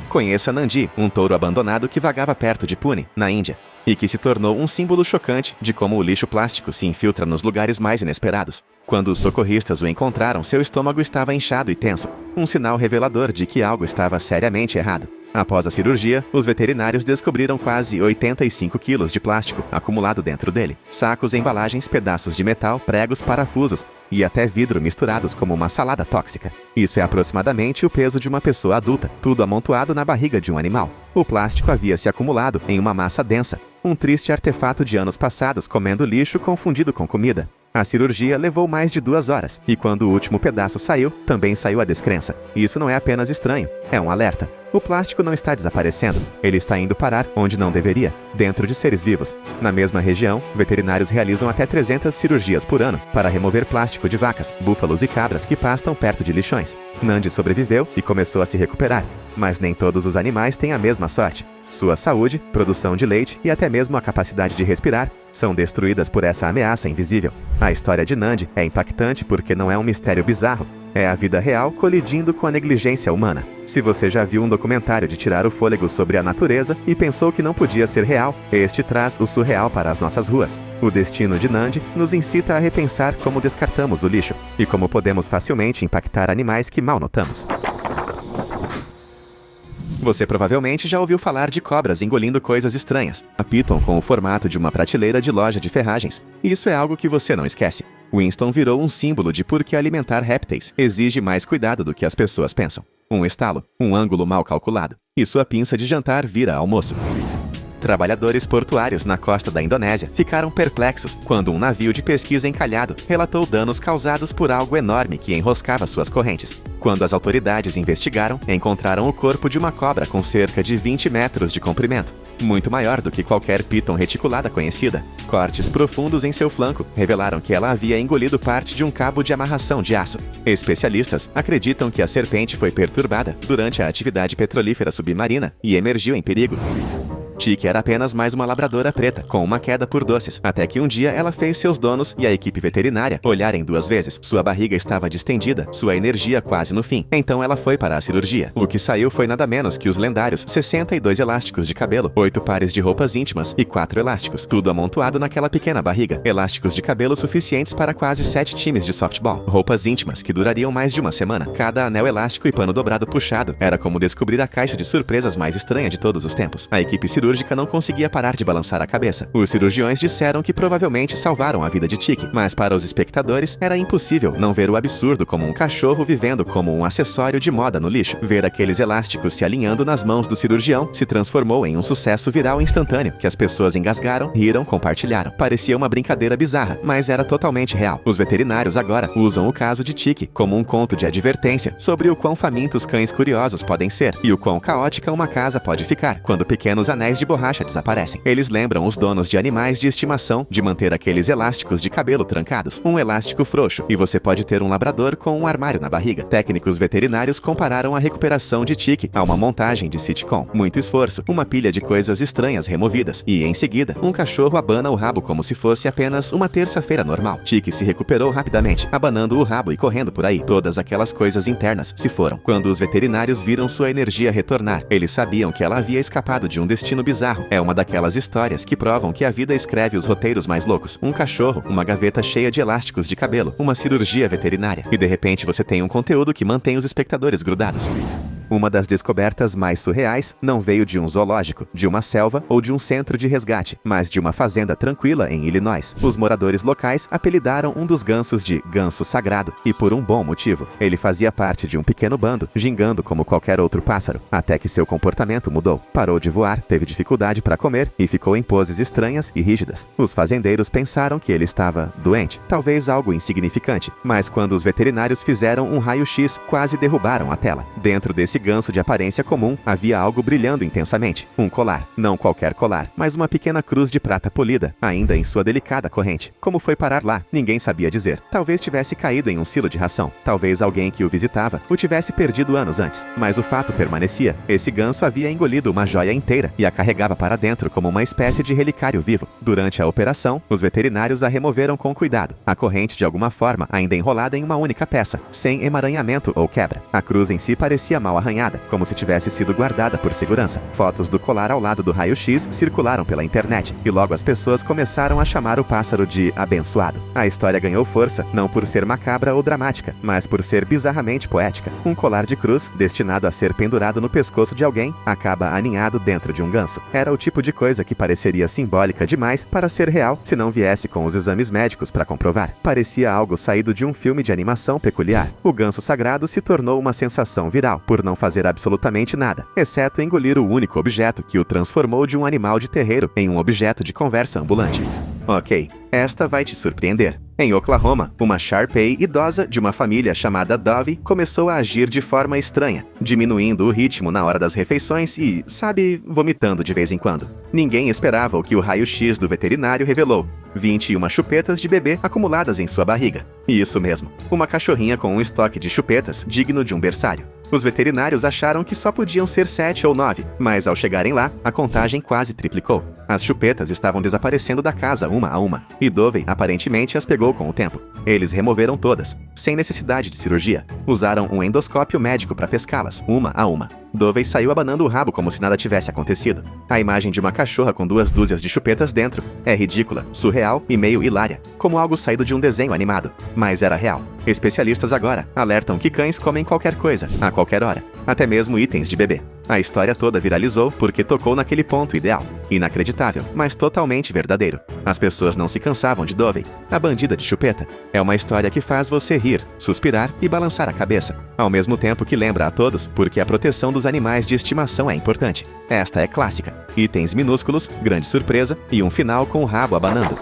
Conheça Nandi, um touro abandonado que vagava perto de Pune, na Índia, e que se tornou um símbolo chocante de como o lixo plástico se infiltra nos lugares mais inesperados. Quando os socorristas o encontraram, seu estômago estava inchado e tenso, um sinal revelador de que algo estava seriamente errado. Após a cirurgia, os veterinários descobriram quase 85 quilos de plástico acumulado dentro dele. Sacos, embalagens, pedaços de metal, pregos, parafusos e até vidro misturados como uma salada tóxica. Isso é aproximadamente o peso de uma pessoa adulta, tudo amontoado na barriga de um animal. O plástico havia se acumulado em uma massa densa, um triste artefato de anos passados comendo lixo confundido com comida. A cirurgia levou mais de 2 horas, e quando o último pedaço saiu, também saiu a descrença. Isso não é apenas estranho, é um alerta. O plástico não está desaparecendo, ele está indo parar onde não deveria, dentro de seres vivos. Na mesma região, veterinários realizam até 300 cirurgias por ano para remover plástico de vacas, búfalos e cabras que pastam perto de lixões. Nandi sobreviveu e começou a se recuperar, mas nem todos os animais têm a mesma sorte. Sua saúde, produção de leite e até mesmo a capacidade de respirar são destruídas por essa ameaça invisível. A história de Nandi é impactante porque não é um mistério bizarro, é a vida real colidindo com a negligência humana. Se você já viu um documentário de tirar o fôlego sobre a natureza e pensou que não podia ser real, este traz o surreal para as nossas ruas. O destino de Nandi nos incita a repensar como descartamos o lixo e como podemos facilmente impactar animais que mal notamos. Você provavelmente já ouviu falar de cobras engolindo coisas estranhas. Apitam com o formato de uma prateleira de loja de ferragens. E isso é algo que você não esquece. Winston virou um símbolo de por que alimentar répteis exige mais cuidado do que as pessoas pensam. Um estalo, um ângulo mal calculado, e sua pinça de jantar vira almoço. Trabalhadores portuários na costa da Indonésia ficaram perplexos quando um navio de pesquisa encalhado relatou danos causados por algo enorme que enroscava suas correntes. Quando as autoridades investigaram, encontraram o corpo de uma cobra com cerca de 20 metros de comprimento, muito maior do que qualquer piton reticulada conhecida. Cortes profundos em seu flanco revelaram que ela havia engolido parte de um cabo de amarração de aço. Especialistas acreditam que a serpente foi perturbada durante a atividade petrolífera submarina e emergiu em perigo. Tiki era apenas mais uma labradora preta, com uma queda por doces, até que um dia ela fez seus donos e a equipe veterinária olharem 2 vezes. Sua barriga estava distendida, sua energia quase no fim. Então ela foi para a cirurgia. O que saiu foi nada menos que os lendários 62 elásticos de cabelo, 8 pares de roupas íntimas e 4 elásticos, tudo amontoado naquela pequena barriga. Elásticos de cabelo suficientes para quase 7 times de softball. Roupas íntimas que durariam mais de uma semana. Cada anel elástico e pano dobrado puxado era como descobrir a caixa de surpresas mais estranha de todos os tempos. A equipe cirúrgica não conseguia parar de balançar a cabeça. Os cirurgiões disseram que provavelmente salvaram a vida de Tiki, mas para os espectadores era impossível não ver o absurdo como um cachorro vivendo como um acessório de moda no lixo. Ver aqueles elásticos se alinhando nas mãos do cirurgião se transformou em um sucesso viral instantâneo, que as pessoas engasgaram, riram, compartilharam. Parecia uma brincadeira bizarra, mas era totalmente real. Os veterinários agora usam o caso de Tiki como um conto de advertência sobre o quão famintos cães curiosos podem ser e o quão caótica uma casa pode ficar quando pequenos anéis de borracha desaparecem. Eles lembram os donos de animais de estimação de manter aqueles elásticos de cabelo trancados. Um elástico frouxo, e você pode ter um labrador com um armário na barriga. Técnicos veterinários compararam a recuperação de Tiki a uma montagem de sitcom. Muito esforço, uma pilha de coisas estranhas removidas, e em seguida, um cachorro abana o rabo como se fosse apenas uma terça-feira normal. Tiki se recuperou rapidamente, abanando o rabo e correndo por aí. Todas aquelas coisas internas se foram. Quando os veterinários viram sua energia retornar, eles sabiam que ela havia escapado de um destino bizarro. É uma daquelas histórias que provam que a vida escreve os roteiros mais loucos. Um cachorro, uma gaveta cheia de elásticos de cabelo, uma cirurgia veterinária. E de repente você tem um conteúdo que mantém os espectadores grudados. Uma das descobertas mais surreais não veio de um zoológico, de uma selva ou de um centro de resgate, mas de uma fazenda tranquila em Illinois. Os moradores locais apelidaram um dos gansos de ganso sagrado, e por um bom motivo. Ele fazia parte de um pequeno bando, gingando como qualquer outro pássaro, até que seu comportamento mudou. Parou de voar, teve dificuldade para comer e ficou em poses estranhas e rígidas. Os fazendeiros pensaram que ele estava doente, talvez algo insignificante, mas quando os veterinários fizeram um raio-x, quase derrubaram a tela. Dentro desse ganso de aparência comum, havia algo brilhando intensamente. Um colar. Não qualquer colar, mas uma pequena cruz de prata polida, ainda em sua delicada corrente. Como foi parar lá? Ninguém sabia dizer. Talvez tivesse caído em um silo de ração. Talvez alguém que o visitava o tivesse perdido anos antes. Mas o fato permanecia. Esse ganso havia engolido uma joia inteira e a carregava para dentro como uma espécie de relicário vivo. Durante a operação, os veterinários a removeram com cuidado. A corrente, de alguma forma, ainda enrolada em uma única peça, sem emaranhamento ou quebra. A cruz em si parecia mal arranhada, como se tivesse sido guardada por segurança. Fotos do colar ao lado do raio-x circularam pela internet, e logo as pessoas começaram a chamar o pássaro de abençoado. A história ganhou força, não por ser macabra ou dramática, mas por ser bizarramente poética. Um colar de cruz, destinado a ser pendurado no pescoço de alguém, acaba aninhado dentro de um ganso. Era o tipo de coisa que pareceria simbólica demais para ser real se não viesse com os exames médicos para comprovar. Parecia algo saído de um filme de animação peculiar. O ganso sagrado se tornou uma sensação viral, por não fazer absolutamente nada, exceto engolir o único objeto que o transformou de um animal de terreiro em um objeto de conversa ambulante. Ok, esta vai te surpreender. Em Oklahoma, uma Shar-Pei idosa de uma família chamada Dove começou a agir de forma estranha, diminuindo o ritmo na hora das refeições e, sabe, vomitando de vez em quando. Ninguém esperava o que o raio-x do veterinário revelou: 21 chupetas de bebê acumuladas em sua barriga. E isso mesmo, uma cachorrinha com um estoque de chupetas digno de um berçário. Os veterinários acharam que só podiam ser 7 ou 9, mas ao chegarem lá, a contagem quase triplicou. As chupetas estavam desaparecendo da casa uma a uma, e Dovey aparentemente as pegou com o tempo. Eles removeram todas, sem necessidade de cirurgia. Usaram um endoscópio médico para pescá-las, uma a uma. Dovey saiu abanando o rabo como se nada tivesse acontecido. A imagem de uma cachorra com 2 dúzias de chupetas dentro é ridícula, surreal e meio hilária, como algo saído de um desenho animado. Mas era real. Especialistas agora alertam que cães comem qualquer coisa, a qualquer hora, até mesmo itens de bebê. A história toda viralizou porque tocou naquele ponto ideal. Inacreditável, mas totalmente verdadeiro. As pessoas não se cansavam de Dovey, a bandida de chupeta. É uma história que faz você rir, suspirar e balançar a cabeça, ao mesmo tempo que lembra a todos porque a proteção dos animais de estimação é importante. Esta é clássica. Itens minúsculos, grande surpresa e um final com o rabo abanando.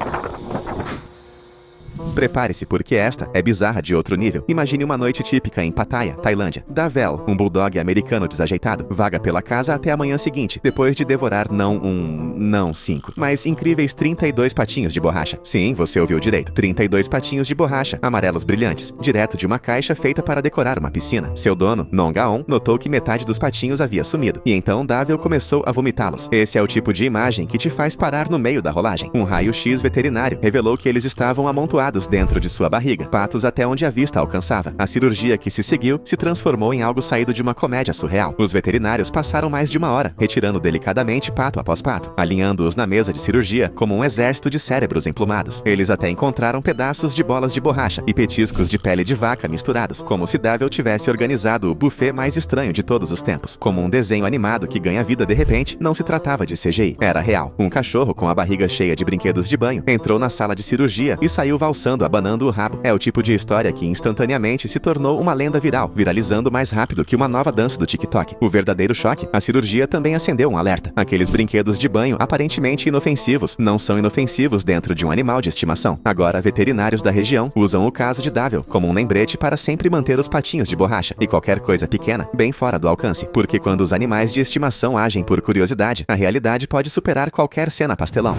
Prepare-se porque esta é bizarra de outro nível. Imagine uma noite típica em Pattaya, Tailândia. Davel, um bulldog americano desajeitado, vaga pela casa até a manhã seguinte, depois de devorar não 5, mas incríveis 32 patinhos de borracha. Sim, você ouviu direito. 32 patinhos de borracha, amarelos brilhantes, direto de uma caixa feita para decorar uma piscina. Seu dono, Nongaon, notou que metade dos patinhos havia sumido, e então Davel começou a vomitá-los. Esse é o tipo de imagem que te faz parar no meio da rolagem. Um raio-x veterinário revelou que eles estavam amontoados dentro de sua barriga, patos até onde a vista alcançava. A cirurgia que se seguiu se transformou em algo saído de uma comédia surreal. Os veterinários passaram mais de uma hora, retirando delicadamente pato após pato, alinhando-os na mesa de cirurgia como um exército de cérebros emplumados. Eles até encontraram pedaços de bolas de borracha e petiscos de pele de vaca misturados, como se Davel tivesse organizado o buffet mais estranho de todos os tempos. Como um desenho animado que ganha vida de repente, não se tratava de CGI, era real. Um cachorro com a barriga cheia de brinquedos de banho entrou na sala de cirurgia e saiu valsando, abanando o rabo. É o tipo de história que instantaneamente se tornou uma lenda viral, viralizando mais rápido que uma nova dança do TikTok. O verdadeiro choque, a cirurgia também acendeu um alerta. Aqueles brinquedos de banho aparentemente inofensivos não são inofensivos dentro de um animal de estimação. Agora, veterinários da região usam o caso de Davel como um lembrete para sempre manter os patinhos de borracha e qualquer coisa pequena bem fora do alcance, porque quando os animais de estimação agem por curiosidade, a realidade pode superar qualquer cena pastelão.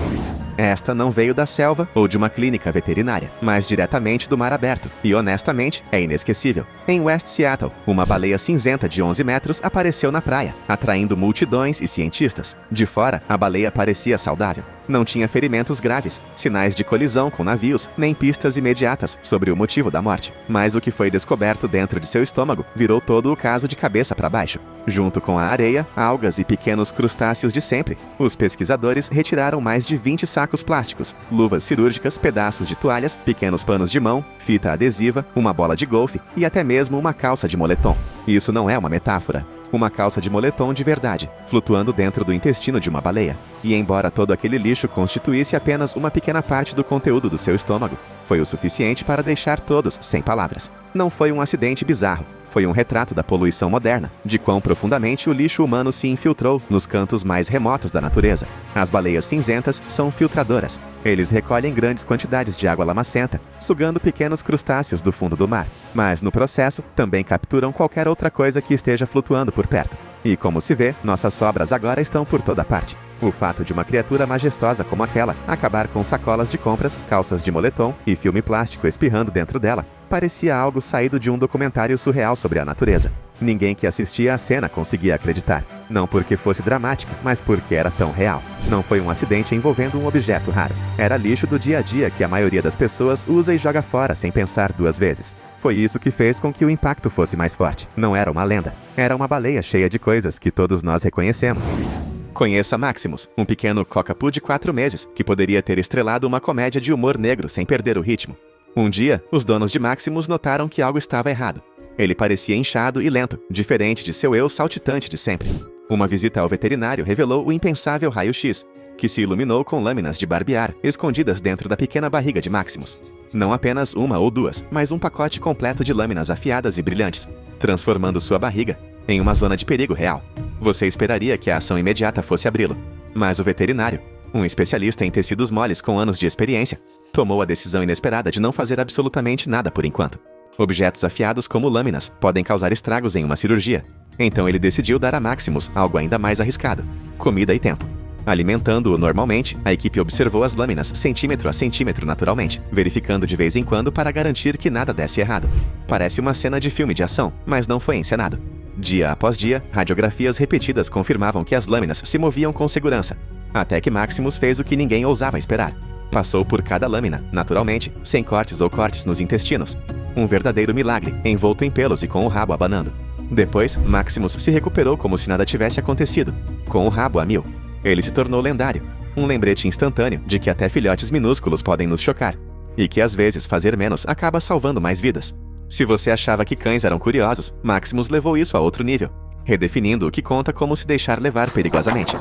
Esta não veio da selva ou de uma clínica veterinária, mas diretamente do mar aberto, e honestamente, é inesquecível. Em West Seattle, uma baleia cinzenta de 11 metros apareceu na praia, atraindo multidões e cientistas. De fora, a baleia parecia saudável. Não tinha ferimentos graves, sinais de colisão com navios, nem pistas imediatas sobre o motivo da morte. Mas o que foi descoberto dentro de seu estômago virou todo o caso de cabeça para baixo. Junto com a areia, algas e pequenos crustáceos de sempre, os pesquisadores retiraram mais de 20 sacos plásticos, luvas cirúrgicas, pedaços de toalhas, pequenos panos de mão, fita adesiva, uma bola de golfe e até mesmo uma calça de moletom. Isso não é uma metáfora. Uma calça de moletom de verdade, flutuando dentro do intestino de uma baleia. E embora todo aquele lixo constituísse apenas uma pequena parte do conteúdo do seu estômago, foi o suficiente para deixar todos sem palavras. Não foi um acidente bizarro. Foi um retrato da poluição moderna, de quão profundamente o lixo humano se infiltrou nos cantos mais remotos da natureza. As baleias cinzentas são filtradoras. Eles recolhem grandes quantidades de água lamacenta, sugando pequenos crustáceos do fundo do mar. Mas, no processo, também capturam qualquer outra coisa que esteja flutuando por perto. E, como se vê, nossas sobras agora estão por toda parte. O fato de uma criatura majestosa como aquela acabar com sacolas de compras, calças de moletom e filme plástico espirrando dentro dela parecia algo saído de um documentário surreal sobre a natureza. Ninguém que assistia à cena conseguia acreditar. Não porque fosse dramática, mas porque era tão real. Não foi um acidente envolvendo um objeto raro. Era lixo do dia a dia que a maioria das pessoas usa e joga fora sem pensar duas vezes. Foi isso que fez com que o impacto fosse mais forte. Não era uma lenda. Era uma baleia cheia de coisas que todos nós reconhecemos. Conheça Maximus, um pequeno cockapoo de 4 meses, que poderia ter estrelado uma comédia de humor negro sem perder o ritmo. Um dia, os donos de Maximus notaram que algo estava errado. Ele parecia inchado e lento, diferente de seu eu saltitante de sempre. Uma visita ao veterinário revelou o impensável raio-x, que se iluminou com lâminas de barbear escondidas dentro da pequena barriga de Maximus. Não apenas uma ou duas, mas um pacote completo de lâminas afiadas e brilhantes, transformando sua barriga em uma zona de perigo real. Você esperaria que a ação imediata fosse abri-lo, mas o veterinário, um especialista em tecidos moles com anos de experiência, tomou a decisão inesperada de não fazer absolutamente nada por enquanto. Objetos afiados como lâminas podem causar estragos em uma cirurgia. Então ele decidiu dar a Maximus algo ainda mais arriscado: comida e tempo. Alimentando-o normalmente, a equipe observou as lâminas centímetro a centímetro naturalmente, verificando de vez em quando para garantir que nada desse errado. Parece uma cena de filme de ação, mas não foi encenado. Dia após dia, radiografias repetidas confirmavam que as lâminas se moviam com segurança, até que Maximus fez o que ninguém ousava esperar. Passou por cada lâmina, naturalmente, sem cortes ou cortes nos intestinos. Um verdadeiro milagre, envolto em pelos e com o rabo abanando. Depois, Maximus se recuperou como se nada tivesse acontecido, com o rabo a mil. Ele se tornou lendário, um lembrete instantâneo de que até filhotes minúsculos podem nos chocar, e que às vezes fazer menos acaba salvando mais vidas. Se você achava que cães eram curiosos, Maximus levou isso a outro nível, redefinindo o que conta como se deixar levar perigosamente.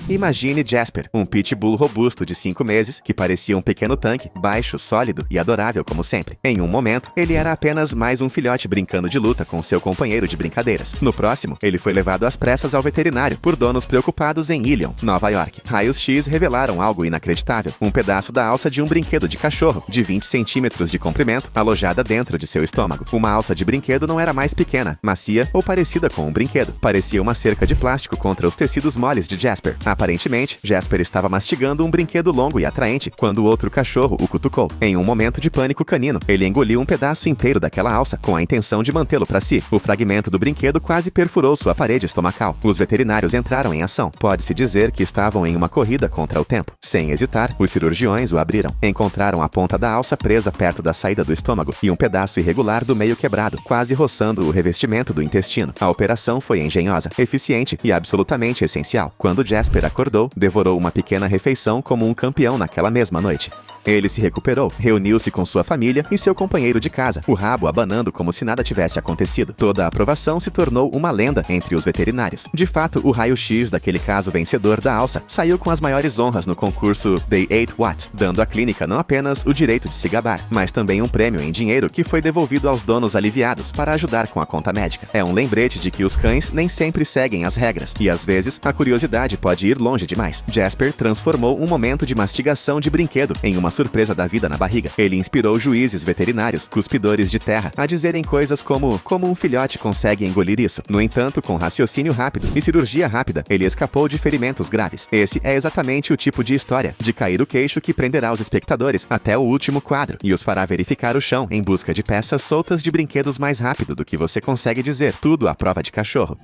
Imagine Jasper, um pitbull robusto de 5 meses que parecia um pequeno tanque, baixo, sólido e adorável como sempre. Em um momento, ele era apenas mais um filhote brincando de luta com seu companheiro de brincadeiras. No próximo, ele foi levado às pressas ao veterinário por donos preocupados em Ilion, Nova York. Raios-X revelaram algo inacreditável: um pedaço da alça de um brinquedo de cachorro, de 20 centímetros de comprimento, alojada dentro de seu estômago. Uma alça de brinquedo não era mais pequena, macia ou parecida com um brinquedo. Parecia uma cerca de plástico contra os tecidos moles de Jasper. Aparentemente, Jasper estava mastigando um brinquedo longo e atraente quando o outro cachorro o cutucou. Em um momento de pânico canino, ele engoliu um pedaço inteiro daquela alça com a intenção de mantê-lo para si. O fragmento do brinquedo quase perfurou sua parede estomacal. Os veterinários entraram em ação. Pode-se dizer que estavam em uma corrida contra o tempo. Sem hesitar, os cirurgiões o abriram. Encontraram a ponta da alça presa perto da saída do estômago e um pedaço irregular do meio quebrado, quase roçando o revestimento do intestino. A operação foi engenhosa, eficiente e absolutamente essencial. Quando Jasper acordou, devorou uma pequena refeição como um campeão naquela mesma noite. Ele se recuperou, reuniu-se com sua família e seu companheiro de casa, o rabo abanando como se nada tivesse acontecido. Toda a aprovação se tornou uma lenda entre os veterinários. De fato, o raio-x daquele caso vencedor da alça saiu com as maiores honras no concurso They Ate What, dando à clínica não apenas o direito de se gabar, mas também um prêmio em dinheiro que foi devolvido aos donos aliviados para ajudar com a conta médica. É um lembrete de que os cães nem sempre seguem as regras, e às vezes a curiosidade pode ir longe demais. Jasper transformou um momento de mastigação de brinquedo em uma surpresa da vida na barriga. Ele inspirou juízes veterinários, cuspidores de terra, a dizerem coisas como um filhote consegue engolir isso. No entanto, com raciocínio rápido e cirurgia rápida, ele escapou de ferimentos graves. Esse é exatamente o tipo de história de cair o queixo que prenderá os espectadores até o último quadro e os fará verificar o chão em busca de peças soltas de brinquedos mais rápido do que você consegue dizer, tudo à prova de cachorro.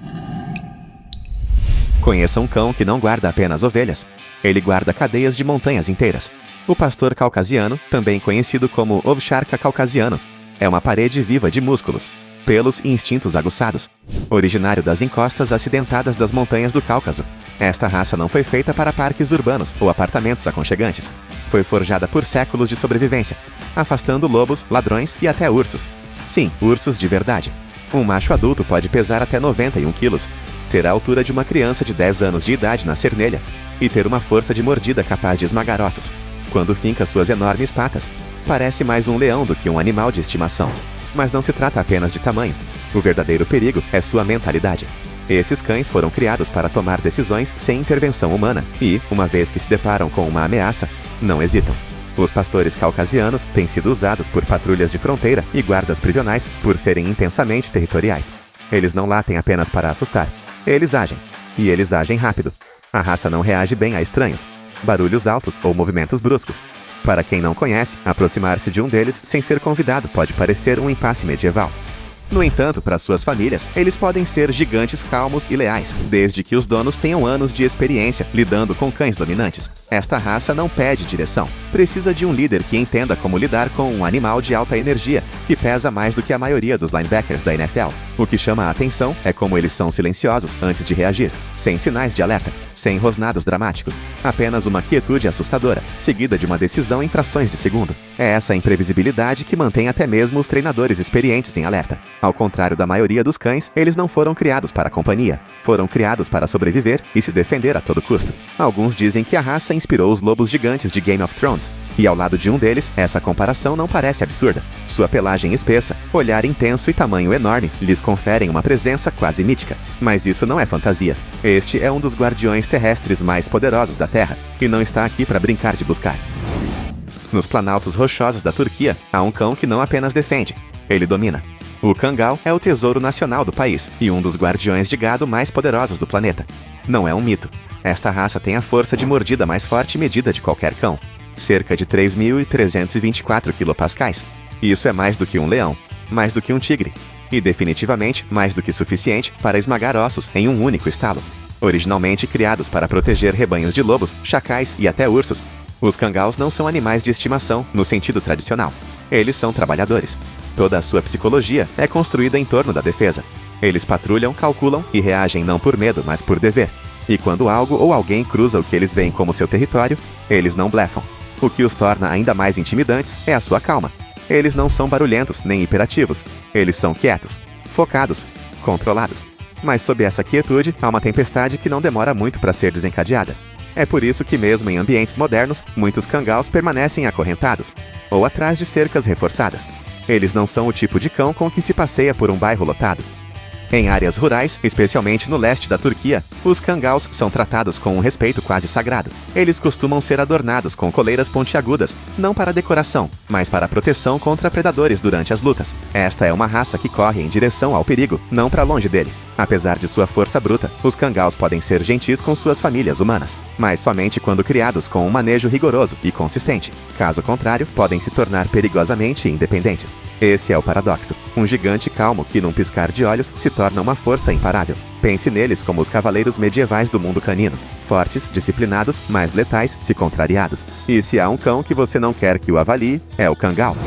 Conheça um cão que não guarda apenas ovelhas. Ele guarda cadeias de montanhas inteiras. O pastor caucasiano, também conhecido como ovcharka caucasiano, é uma parede viva de músculos, pelos e instintos aguçados, originário das encostas acidentadas das montanhas do Cáucaso. Esta raça não foi feita para parques urbanos ou apartamentos aconchegantes. Foi forjada por séculos de sobrevivência, afastando lobos, ladrões e até ursos. Sim, ursos de verdade. Um macho adulto pode pesar até 91 quilos, ter a altura de uma criança de 10 anos de idade na cernelha e ter uma força de mordida capaz de esmagar ossos. Quando finca suas enormes patas, parece mais um leão do que um animal de estimação. Mas não se trata apenas de tamanho. O verdadeiro perigo é sua mentalidade. Esses cães foram criados para tomar decisões sem intervenção humana e, uma vez que se deparam com uma ameaça, não hesitam. Os pastores caucasianos têm sido usados por patrulhas de fronteira e guardas prisionais por serem intensamente territoriais. Eles não latem apenas para assustar. Eles agem. E eles agem rápido. A raça não reage bem a estranhos, barulhos altos ou movimentos bruscos. Para quem não conhece, aproximar-se de um deles sem ser convidado pode parecer um impasse medieval. No entanto, para suas famílias, eles podem ser gigantes calmos e leais, desde que os donos tenham anos de experiência lidando com cães dominantes. Esta raça não pede direção. Precisa de um líder que entenda como lidar com um animal de alta energia, que pesa mais do que a maioria dos linebackers da NFL. O que chama a atenção é como eles são silenciosos antes de reagir, sem sinais de alerta, sem rosnados dramáticos, apenas uma quietude assustadora, seguida de uma decisão em frações de segundo. É essa imprevisibilidade que mantém até mesmo os treinadores experientes em alerta. Ao contrário da maioria dos cães, eles não foram criados para a companhia. Foram criados para sobreviver e se defender a todo custo. Alguns dizem que a raça inspirou os lobos gigantes de Game of Thrones, e ao lado de um deles, essa comparação não parece absurda. Sua pelagem espessa, olhar intenso e tamanho enorme lhes conferem uma presença quase mítica. Mas isso não é fantasia. Este é um dos guardiões terrestres mais poderosos da Terra, e não está aqui para brincar de buscar. Nos planaltos rochosos da Turquia, há um cão que não apenas defende, ele domina. O Kangal é o tesouro nacional do país e um dos guardiões de gado mais poderosos do planeta. Não é um mito. Esta raça tem a força de mordida mais forte medida de qualquer cão, cerca de 3.324 kPa. Isso é mais do que um leão, mais do que um tigre, e definitivamente mais do que suficiente para esmagar ossos em um único estalo. Originalmente criados para proteger rebanhos de lobos, chacais e até ursos, os Kangals não são animais de estimação no sentido tradicional. Eles são trabalhadores. Toda a sua psicologia é construída em torno da defesa. Eles patrulham, calculam e reagem não por medo, mas por dever. E quando algo ou alguém cruza o que eles veem como seu território, eles não blefam. O que os torna ainda mais intimidantes é a sua calma. Eles não são barulhentos nem hiperativos. Eles são quietos, focados, controlados. Mas sob essa quietude, há uma tempestade que não demora muito para ser desencadeada. É por isso que mesmo em ambientes modernos, muitos Kangals permanecem acorrentados, ou atrás de cercas reforçadas. Eles não são o tipo de cão com que se passeia por um bairro lotado. Em áreas rurais, especialmente no leste da Turquia, os Kangals são tratados com um respeito quase sagrado. Eles costumam ser adornados com coleiras pontiagudas, não para decoração, mas para proteção contra predadores durante as lutas. Esta é uma raça que corre em direção ao perigo, não para longe dele. Apesar de sua força bruta, os Kangals podem ser gentis com suas famílias humanas, mas somente quando criados com um manejo rigoroso e consistente. Caso contrário, podem se tornar perigosamente independentes. Esse é o paradoxo. Um gigante calmo que, num piscar de olhos, se torna uma força imparável. Pense neles como os cavaleiros medievais do mundo canino. Fortes, disciplinados, mas letais se contrariados. E se há um cão que você não quer que o avalie, é o Kangal.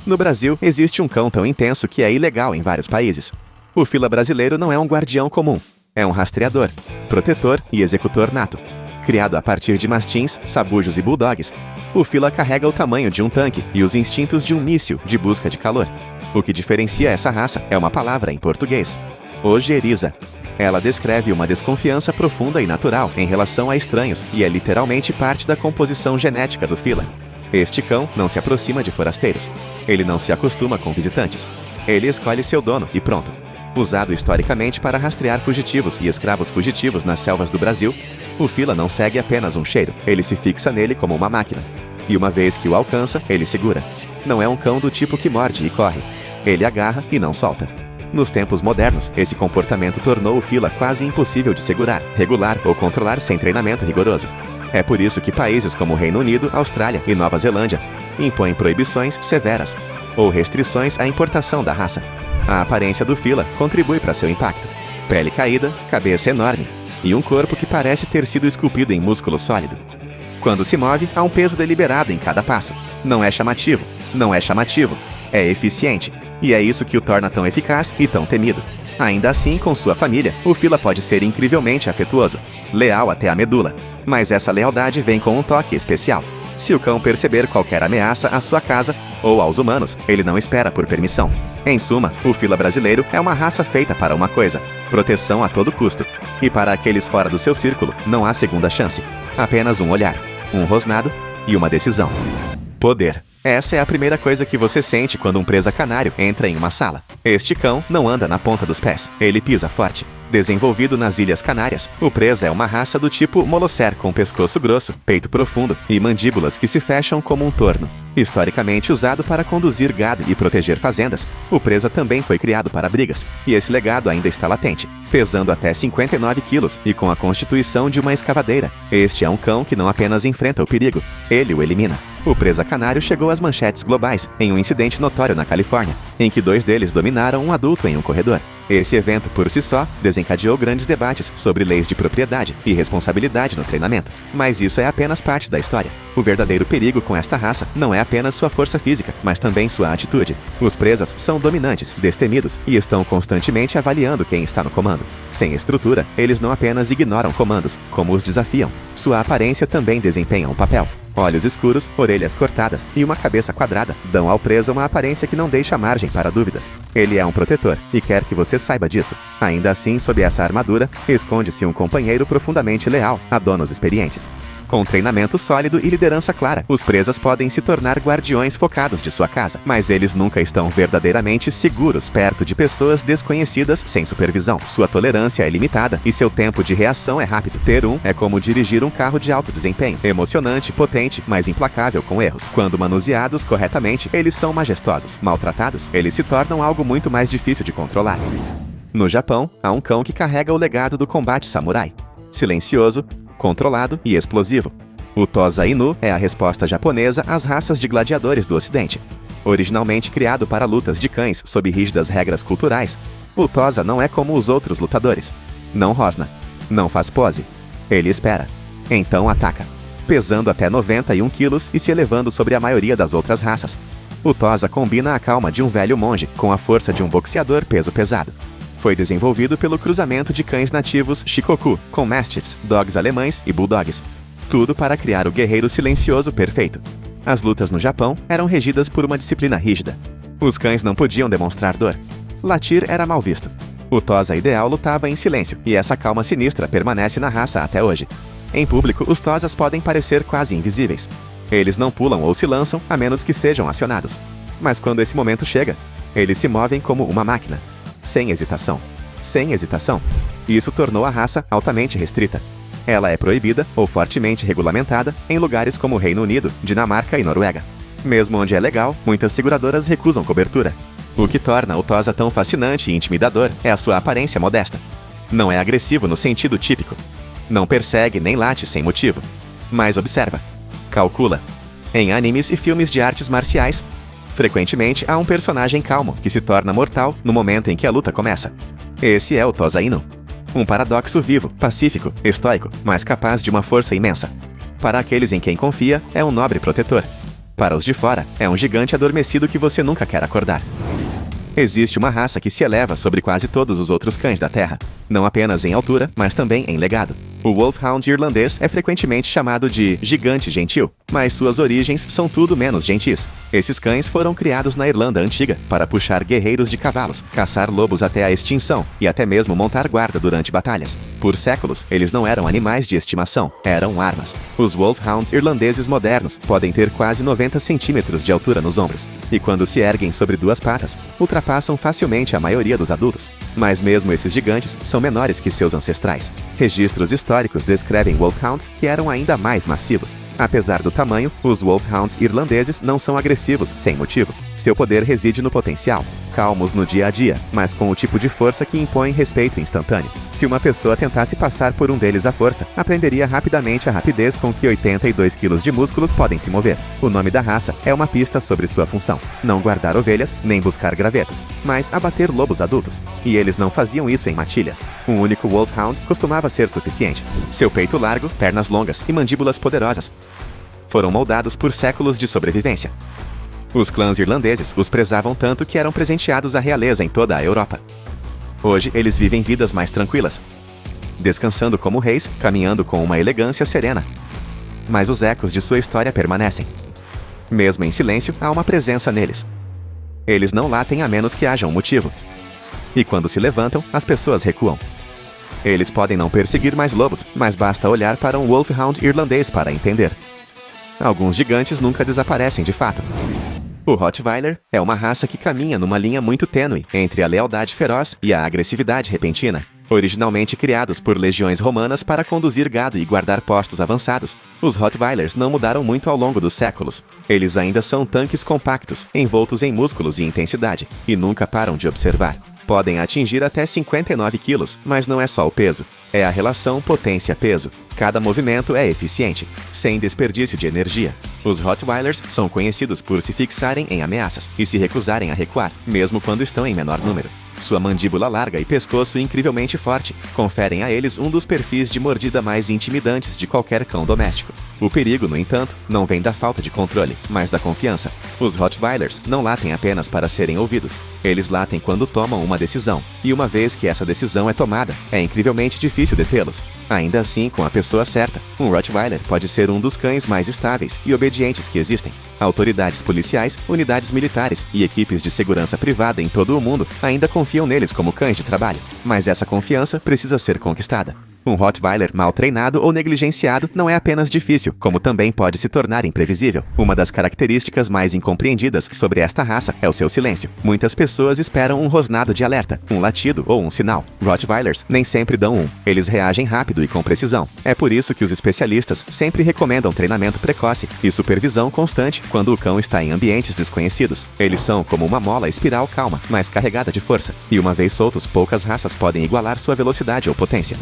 No Brasil, existe um cão tão intenso que é ilegal em vários países. O fila brasileiro não é um guardião comum. É um rastreador, protetor e executor nato. Criado a partir de mastins, sabujos e bulldogs, o fila carrega o tamanho de um tanque e os instintos de um míssil de busca de calor. O que diferencia essa raça é uma palavra em português: ojeriza. Ela descreve uma desconfiança profunda e natural em relação a estranhos e é literalmente parte da composição genética do fila. Este cão não se aproxima de forasteiros. Ele não se acostuma com visitantes. Ele escolhe seu dono e pronto. Usado historicamente para rastrear fugitivos e escravos fugitivos nas selvas do Brasil, o fila não segue apenas um cheiro, ele se fixa nele como uma máquina. E uma vez que o alcança, ele segura. Não é um cão do tipo que morde e corre. Ele agarra e não solta. Nos tempos modernos, esse comportamento tornou o fila quase impossível de segurar, regular ou controlar sem treinamento rigoroso. É por isso que países como o Reino Unido, Austrália e Nova Zelândia impõem proibições severas ou restrições à importação da raça. A aparência do fila contribui para seu impacto. Pele caída, cabeça enorme e um corpo que parece ter sido esculpido em músculo sólido. Quando se move, há um peso deliberado em cada passo. Não é chamativo, é eficiente. E é isso que o torna tão eficaz e tão temido. Ainda assim, com sua família, o fila pode ser incrivelmente afetuoso, leal até a medula. Mas essa lealdade vem com um toque especial. Se o cão perceber qualquer ameaça à sua casa, ou aos humanos, ele não espera por permissão. Em suma, o fila brasileiro é uma raça feita para uma coisa: proteção a todo custo. E para aqueles fora do seu círculo, não há segunda chance. Apenas um olhar, um rosnado e uma decisão. Poder. Essa é a primeira coisa que você sente quando um presa canário entra em uma sala. Este cão não anda na ponta dos pés, ele pisa forte. Desenvolvido nas Ilhas Canárias, o presa é uma raça do tipo Molosser com pescoço grosso, peito profundo e mandíbulas que se fecham como um torno. Historicamente usado para conduzir gado e proteger fazendas, o presa também foi criado para brigas, e esse legado ainda está latente. Pesando até 59 quilos e com a constituição de uma escavadeira, este é um cão que não apenas enfrenta o perigo, ele o elimina. O presa canário chegou às manchetes globais em um incidente notório na Califórnia, em que 2 deles dominaram um adulto em um corredor. Esse evento, por si só, desencadeou grandes debates sobre leis de propriedade e responsabilidade no treinamento. Mas isso é apenas parte da história. O verdadeiro perigo com esta raça não é apenas sua força física, mas também sua atitude. Os presas são dominantes, destemidos e estão constantemente avaliando quem está no comando. Sem estrutura, eles não apenas ignoram comandos, como os desafiam. Sua aparência também desempenha um papel. Olhos escuros, orelhas cortadas e uma cabeça quadrada dão ao presa uma aparência que não deixa margem para dúvidas. Ele é um protetor e quer que você saiba disso. Ainda assim, sob essa armadura, esconde-se um companheiro profundamente leal a donos experientes. Com treinamento sólido e liderança clara, os presas podem se tornar guardiões focados de sua casa, mas eles nunca estão verdadeiramente seguros perto de pessoas desconhecidas sem supervisão. Sua tolerância é limitada e seu tempo de reação é rápido. Ter um é como dirigir um carro de alto desempenho, emocionante, potente, mas implacável com erros. Quando manuseados corretamente, eles são majestosos. Maltratados, eles se tornam algo muito mais difícil de controlar. No Japão, há um cão que carrega o legado do combate samurai. Silencioso, controlado e explosivo. O Tosa Inu é a resposta japonesa às raças de gladiadores do Ocidente. Originalmente criado para lutas de cães sob rígidas regras culturais, o Tosa não é como os outros lutadores. Não rosna, não faz pose. Ele espera. Então ataca. Pesando até 91 quilos e se elevando sobre a maioria das outras raças. O Tosa combina a calma de um velho monge com a força de um boxeador peso pesado. Foi desenvolvido pelo cruzamento de cães nativos Shikoku com Mastiffs, dogs alemães e bulldogs. Tudo para criar o guerreiro silencioso perfeito. As lutas no Japão eram regidas por uma disciplina rígida. Os cães não podiam demonstrar dor. Latir era mal visto. O Tosa ideal lutava em silêncio, e essa calma sinistra permanece na raça até hoje. Em público, os Tosas podem parecer quase invisíveis. Eles não pulam ou se lançam a menos que sejam acionados. Mas quando esse momento chega, eles se movem como uma máquina. Sem hesitação. Sem hesitação. Isso tornou a raça altamente restrita. Ela é proibida ou fortemente regulamentada em lugares como Reino Unido, Dinamarca e Noruega. Mesmo onde é legal, muitas seguradoras recusam cobertura. O que torna o Tosa tão fascinante e intimidador é a sua aparência modesta. Não é agressivo no sentido típico. Não persegue nem late sem motivo. Mas observa. Calcula. Em animes e filmes de artes marciais, frequentemente há um personagem calmo que se torna mortal no momento em que a luta começa. Esse é o Tosa Inu. Um paradoxo vivo, pacífico, estoico, mas capaz de uma força imensa. Para aqueles em quem confia, é um nobre protetor. Para os de fora, é um gigante adormecido que você nunca quer acordar. Existe uma raça que se eleva sobre quase todos os outros cães da Terra, não apenas em altura, mas também em legado. O Wolfhound irlandês é frequentemente chamado de gigante gentil, mas suas origens são tudo menos gentis. Esses cães foram criados na Irlanda antiga para puxar guerreiros de cavalos, caçar lobos até a extinção e até mesmo montar guarda durante batalhas. Por séculos, eles não eram animais de estimação, eram armas. Os Wolfhounds irlandeses modernos podem ter quase 90 centímetros de altura nos ombros, e quando se erguem sobre 2 patas, ultrapassam facilmente a maioria dos adultos. Mas mesmo esses gigantes são menores que seus ancestrais. Registros históricos descrevem Wolfhounds que eram ainda mais massivos. Apesar do tamanho, os Wolfhounds irlandeses não são agressivos sem motivo. Seu poder reside no potencial. Calmos no dia a dia, mas com o tipo de força que impõe respeito instantâneo. Se uma pessoa tentasse passar por um deles à força, aprenderia rapidamente a rapidez com que 82 quilos de músculos podem se mover. O nome da raça é uma pista sobre sua função. Não guardar ovelhas, nem buscar gravetos, mas abater lobos adultos. E eles não faziam isso em matilhas. Um único Wolfhound costumava ser suficiente. Seu peito largo, pernas longas e mandíbulas poderosas foram moldados por séculos de sobrevivência. Os clãs irlandeses os prezavam tanto que eram presenteados à realeza em toda a Europa. Hoje, eles vivem vidas mais tranquilas, descansando como reis, caminhando com uma elegância serena. Mas os ecos de sua história permanecem. Mesmo em silêncio, há uma presença neles. Eles não latem a menos que haja um motivo. E quando se levantam, as pessoas recuam. Eles podem não perseguir mais lobos, mas basta olhar para um Wolfhound irlandês para entender. Alguns gigantes nunca desaparecem de fato. O Rottweiler é uma raça que caminha numa linha muito tênue entre a lealdade feroz e a agressividade repentina. Originalmente criados por legiões romanas para conduzir gado e guardar postos avançados, os Rottweilers não mudaram muito ao longo dos séculos. Eles ainda são tanques compactos, envoltos em músculos e intensidade, e nunca param de observar. Podem atingir até 59 quilos, mas não é só o peso. É a relação potência-peso. Cada movimento é eficiente, sem desperdício de energia. Os Rottweilers são conhecidos por se fixarem em ameaças e se recusarem a recuar, mesmo quando estão em menor número. Sua mandíbula larga e pescoço incrivelmente forte conferem a eles um dos perfis de mordida mais intimidantes de qualquer cão doméstico. O perigo, no entanto, não vem da falta de controle, mas da confiança. Os Rottweilers não latem apenas para serem ouvidos. Eles latem quando tomam uma decisão, e uma vez que essa decisão é tomada, é incrivelmente difícil detê-los. Ainda assim, com a pessoa certa, um Rottweiler pode ser um dos cães mais estáveis e obedientes que existem. Autoridades policiais, unidades militares e equipes de segurança privada em todo o mundo ainda confiam neles como cães de trabalho, mas essa confiança precisa ser conquistada. Um Rottweiler mal treinado ou negligenciado não é apenas difícil, como também pode se tornar imprevisível. Uma das características mais incompreendidas sobre esta raça é o seu silêncio. Muitas pessoas esperam um rosnado de alerta, um latido ou um sinal. Rottweilers nem sempre dão um. Eles reagem rápido e com precisão. É por isso que os especialistas sempre recomendam treinamento precoce e supervisão constante quando o cão está em ambientes desconhecidos. Eles são como uma mola espiral calma, mas carregada de força. E uma vez soltos, poucas raças podem igualar sua velocidade ou potência.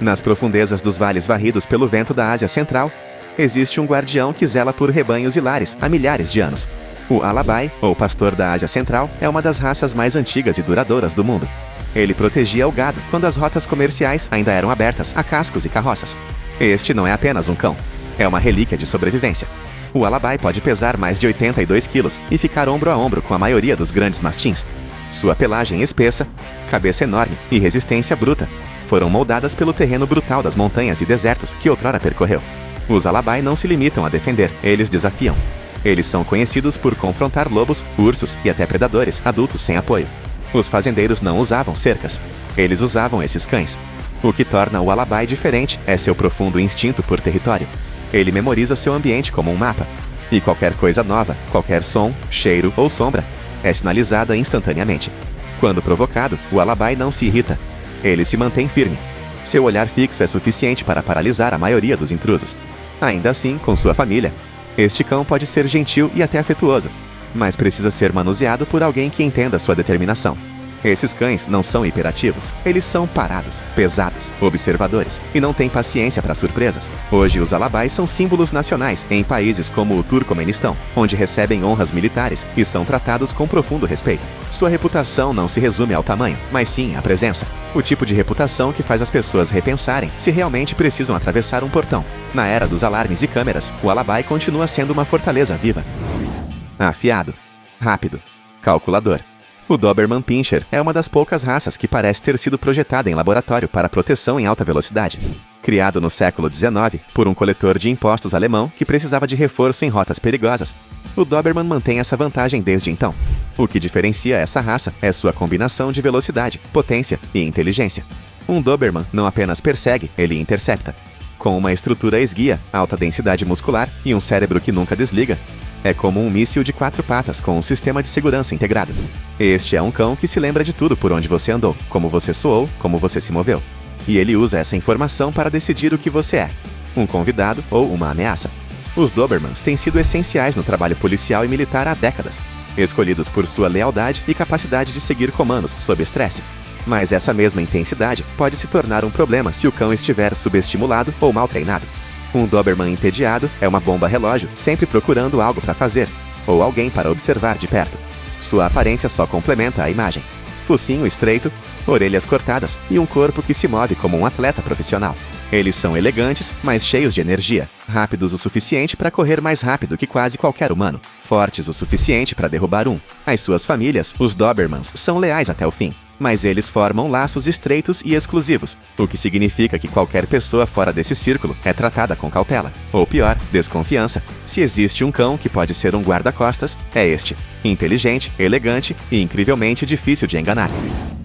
Nas profundezas dos vales varridos pelo vento da Ásia Central, existe um guardião que zela por rebanhos e lares há milhares de anos. O Alabai, ou pastor da Ásia Central, é uma das raças mais antigas e duradouras do mundo. Ele protegia o gado quando as rotas comerciais ainda eram abertas a cascos e carroças. Este não é apenas um cão, é uma relíquia de sobrevivência. O Alabai pode pesar mais de 82 quilos e ficar ombro a ombro com a maioria dos grandes mastins. Sua pelagem espessa, cabeça enorme e resistência bruta foram moldadas pelo terreno brutal das montanhas e desertos que outrora percorreu. Os Alabai não se limitam a defender, eles desafiam. Eles são conhecidos por confrontar lobos, ursos e até predadores adultos sem apoio. Os fazendeiros não usavam cercas, eles usavam esses cães. O que torna o Alabai diferente é seu profundo instinto por território. Ele memoriza seu ambiente como um mapa. E qualquer coisa nova, qualquer som, cheiro ou sombra, é sinalizada instantaneamente. Quando provocado, o Alabai não se irrita. Ele se mantém firme. Seu olhar fixo é suficiente para paralisar a maioria dos intrusos. Ainda assim, com sua família, este cão pode ser gentil e até afetuoso, mas precisa ser manuseado por alguém que entenda sua determinação. Esses cães não são hiperativos, eles são parados, pesados, observadores e não têm paciência para surpresas. Hoje, os Alabais são símbolos nacionais em países como o Turcomenistão, onde recebem honras militares e são tratados com profundo respeito. Sua reputação não se resume ao tamanho, mas sim à presença. O tipo de reputação que faz as pessoas repensarem se realmente precisam atravessar um portão. Na era dos alarmes e câmeras, o Alabai continua sendo uma fortaleza viva. Afiado, rápido, calculador. O Doberman Pinscher é uma das poucas raças que parece ter sido projetada em laboratório para proteção em alta velocidade. Criado no século XIX por um coletor de impostos alemão que precisava de reforço em rotas perigosas, o Doberman mantém essa vantagem desde então. O que diferencia essa raça é sua combinação de velocidade, potência e inteligência. Um Doberman não apenas persegue, ele intercepta. Com uma estrutura esguia, alta densidade muscular e um cérebro que nunca desliga, é como um míssil de 4 patas com um sistema de segurança integrado. Este é um cão que se lembra de tudo por onde você andou, como você soou, como você se moveu. E ele usa essa informação para decidir o que você é, um convidado ou uma ameaça. Os Dobermans têm sido essenciais no trabalho policial e militar há décadas, escolhidos por sua lealdade e capacidade de seguir comandos sob estresse. Mas essa mesma intensidade pode se tornar um problema se o cão estiver subestimulado ou mal treinado. Um Doberman entediado é uma bomba relógio, sempre procurando algo para fazer, ou alguém para observar de perto. Sua aparência só complementa a imagem. Focinho estreito, orelhas cortadas e um corpo que se move como um atleta profissional. Eles são elegantes, mas cheios de energia, rápidos o suficiente para correr mais rápido que quase qualquer humano, fortes o suficiente para derrubar um. As suas famílias, os Dobermans, são leais até o fim. mas eles formam laços estreitos e exclusivos, o que significa que qualquer pessoa fora desse círculo é tratada com cautela, ou pior, desconfiança. Se existe um cão que pode ser um guarda-costas, é este: inteligente, elegante e incrivelmente difícil de enganar.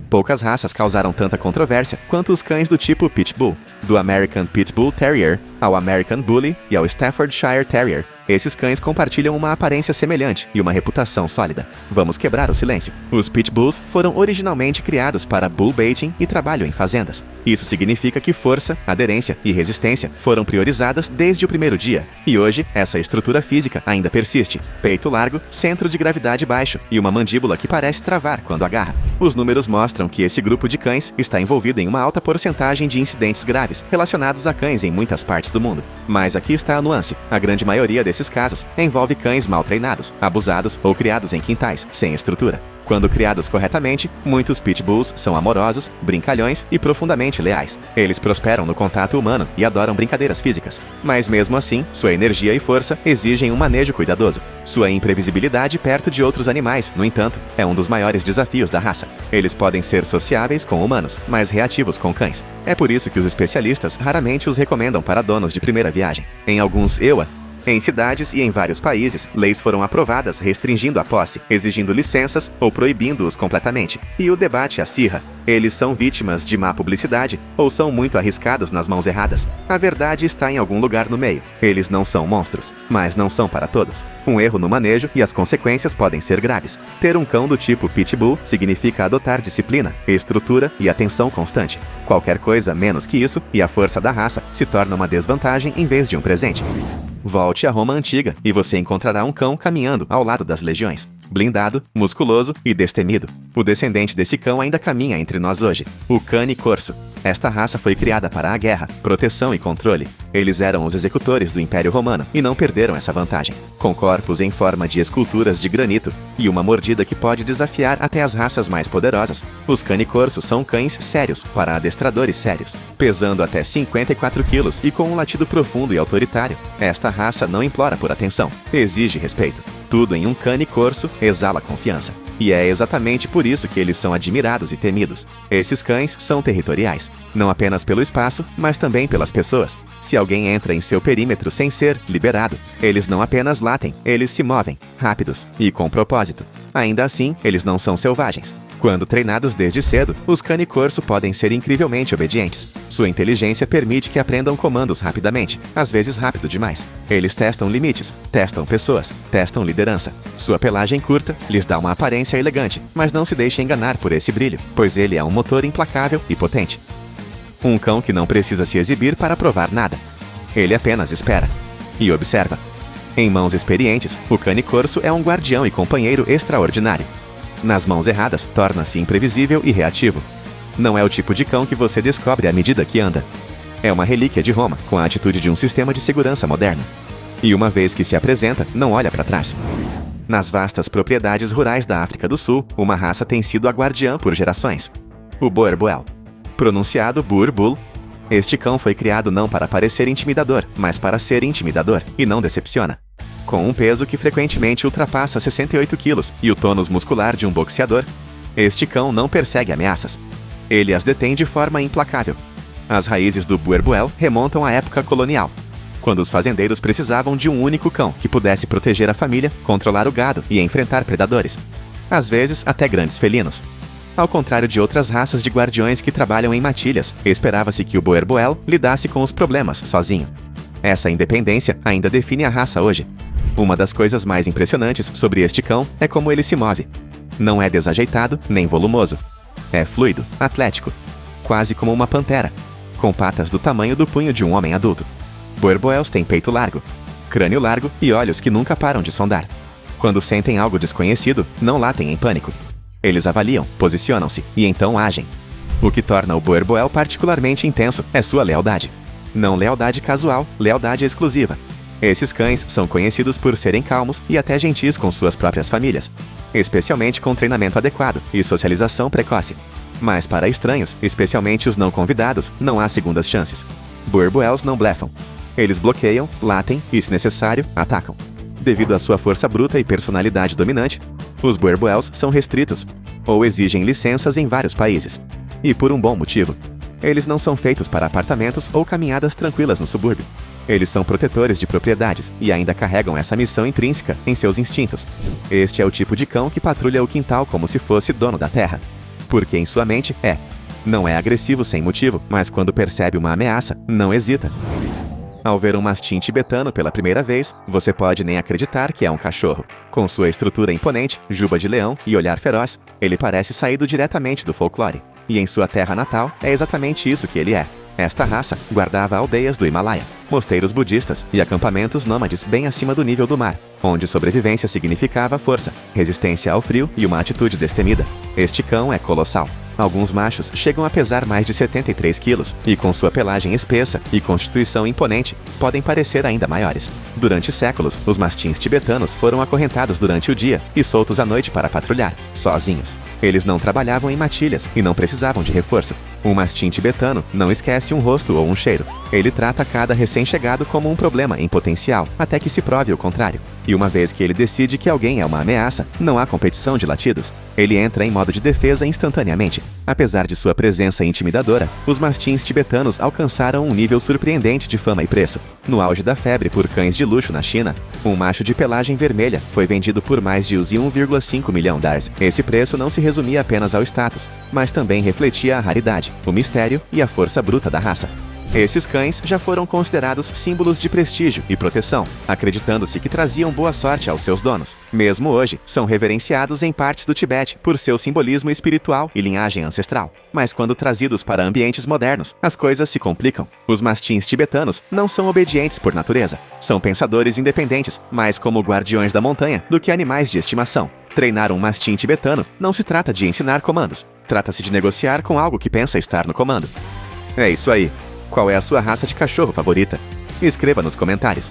Poucas raças causaram tanta controvérsia quanto os cães do tipo Pitbull, do American Pit Bull Terrier ao American Bully e ao Staffordshire Terrier. Esses cães compartilham uma aparência semelhante e uma reputação sólida. Vamos quebrar o silêncio. Os Pitbulls foram originalmente criados para bull baiting e trabalho em fazendas. Isso significa que força, aderência e resistência foram priorizadas desde o primeiro dia. E hoje, essa estrutura física ainda persiste. Peito largo, centro de gravidade baixo e uma mandíbula que parece travar quando agarra. Os números mostram que esse grupo de cães está envolvido em uma alta porcentagem de incidentes graves relacionados a cães em muitas partes do mundo. Mas aqui está a nuance. A grande maioria desses casos envolve cães mal treinados, abusados ou criados em quintais, sem estrutura. Quando criados corretamente, muitos pitbulls são amorosos, brincalhões e profundamente leais. Eles prosperam no contato humano e adoram brincadeiras físicas. Mas mesmo assim, sua energia e força exigem um manejo cuidadoso. Sua imprevisibilidade perto de outros animais, no entanto, é um dos maiores desafios da raça. Eles podem ser sociáveis com humanos, mas reativos com cães. É por isso que os especialistas raramente os recomendam para donos de primeira viagem. Em alguns EUA, em cidades e em vários países, leis foram aprovadas restringindo a posse, exigindo licenças ou proibindo-os completamente. E o debate acirra: eles são vítimas de má publicidade ou são muito arriscados nas mãos erradas? A verdade está em algum lugar no meio. Eles não são monstros, mas não são para todos. Um erro no manejo e as consequências podem ser graves. Ter um cão do tipo Pitbull significa adotar disciplina, estrutura e atenção constante. Qualquer coisa menos que isso, e a força da raça se torna uma desvantagem em vez de um presente. Volte à Roma antiga e você encontrará um cão caminhando ao lado das legiões. Blindado, musculoso e destemido. O descendente desse cão ainda caminha entre nós hoje, o Cane Corso. Esta raça foi criada para a guerra, proteção e controle. Eles eram os executores do Império Romano e não perderam essa vantagem. Com corpos em forma de esculturas de granito e uma mordida que pode desafiar até as raças mais poderosas, os Cane Corso são cães sérios para adestradores sérios. Pesando até 54 quilos e com um latido profundo e autoritário, esta raça não implora por atenção, exige respeito. Tudo em um Cane Corso exala confiança. E é exatamente por isso que eles são admirados e temidos. Esses cães são territoriais, não apenas pelo espaço, mas também pelas pessoas. Se alguém entra em seu perímetro sem ser liberado, eles não apenas latem, eles se movem, rápidos e com propósito. Ainda assim, eles não são selvagens. Quando treinados desde cedo, os Cane Corso podem ser incrivelmente obedientes. Sua inteligência permite que aprendam comandos rapidamente, às vezes rápido demais. Eles testam limites, testam pessoas, testam liderança. Sua pelagem curta lhes dá uma aparência elegante, mas não se deixe enganar por esse brilho, pois ele é um motor implacável e potente. Um cão que não precisa se exibir para provar nada. Ele apenas espera e observa. Em mãos experientes, o Cane Corso é um guardião e companheiro extraordinário. Nas mãos erradas, torna-se imprevisível e reativo. Não é o tipo de cão que você descobre à medida que anda. É uma relíquia de Roma, com a atitude de um sistema de segurança moderno. E uma vez que se apresenta, não olha para trás. Nas vastas propriedades rurais da África do Sul, uma raça tem sido a guardiã por gerações: o Boer Bull. Pronunciado Boer Bull, este cão foi criado não para parecer intimidador, mas para ser intimidador, e não decepciona. Com um peso que frequentemente ultrapassa 68 quilos e o tônus muscular de um boxeador, este cão não persegue ameaças. Ele as detém de forma implacável. As raízes do Boer Bull remontam à época colonial, quando os fazendeiros precisavam de um único cão que pudesse proteger a família, controlar o gado e enfrentar predadores, às vezes até grandes felinos. Ao contrário de outras raças de guardiões que trabalham em matilhas, esperava-se que o Boer Bull lidasse com os problemas sozinho. Essa independência ainda define a raça hoje. Uma das coisas mais impressionantes sobre este cão é como ele se move. Não é desajeitado nem volumoso. É fluido, atlético, quase como uma pantera, com patas do tamanho do punho de um homem adulto. Boer Bulls têm peito largo, crânio largo e olhos que nunca param de sondar. Quando sentem algo desconhecido, não latem em pânico. Eles avaliam, posicionam-se e então agem. O que torna o Boer Bull particularmente intenso é sua lealdade. Não lealdade casual, lealdade exclusiva. Esses cães são conhecidos por serem calmos e até gentis com suas próprias famílias, especialmente com treinamento adequado e socialização precoce. Mas para estranhos, especialmente os não convidados, não há segundas chances. Boer Bulls não blefam. Eles bloqueiam, latem e, se necessário, atacam. Devido à sua força bruta e personalidade dominante, os Boer Bulls são restritos. ou exigem licenças em vários países. E por um bom motivo. Eles não são feitos para apartamentos ou caminhadas tranquilas no subúrbio. Eles são protetores de propriedades e ainda carregam essa missão intrínseca em seus instintos. Este é o tipo de cão que patrulha o quintal como se fosse dono da terra. Porque em sua mente não é agressivo sem motivo, mas quando percebe uma ameaça, não hesita. Ao ver um mastim tibetano pela primeira vez, você pode nem acreditar que é um cachorro. Com sua estrutura imponente, juba de leão e olhar feroz, ele parece saído diretamente do folclore. E em sua terra natal, é exatamente isso que ele é. Esta raça guardava aldeias do Himalaia, mosteiros budistas e acampamentos nômades bem acima do nível do mar, onde sobrevivência significava força, resistência ao frio e uma atitude destemida. Este cão é colossal. Alguns machos chegam a pesar mais de 73 quilos e, com sua pelagem espessa e constituição imponente, podem parecer ainda maiores. Durante séculos, os mastins tibetanos foram acorrentados durante o dia e soltos à noite para patrulhar, sozinhos. Eles não trabalhavam em matilhas e não precisavam de reforço. Um mastim tibetano não esquece um rosto ou um cheiro. Ele trata cada recém-chegado como um problema em potencial, até que se prove o contrário. E uma vez que ele decide que alguém é uma ameaça, não há competição de latidos. Ele entra em modo de defesa instantaneamente. Apesar de sua presença intimidadora, os mastins tibetanos alcançaram um nível surpreendente de fama e preço. No auge da febre por cães de luxo na China, um macho de pelagem vermelha foi vendido por mais de US$1,5 milhão. Esse preço não se resumia apenas ao status, mas também refletia a raridade, o mistério e a força bruta da raça. Esses cães já foram considerados símbolos de prestígio e proteção, acreditando-se que traziam boa sorte aos seus donos. Mesmo hoje, são reverenciados em partes do Tibete por seu simbolismo espiritual e linhagem ancestral. Mas quando trazidos para ambientes modernos, as coisas se complicam. Os mastins tibetanos não são obedientes por natureza. São pensadores independentes, mais como guardiões da montanha do que animais de estimação. Treinar um mastim tibetano não se trata de ensinar comandos. Trata-se de negociar com algo que pensa estar no comando. É isso aí. Qual é a sua raça de cachorro favorita? Escreva nos comentários.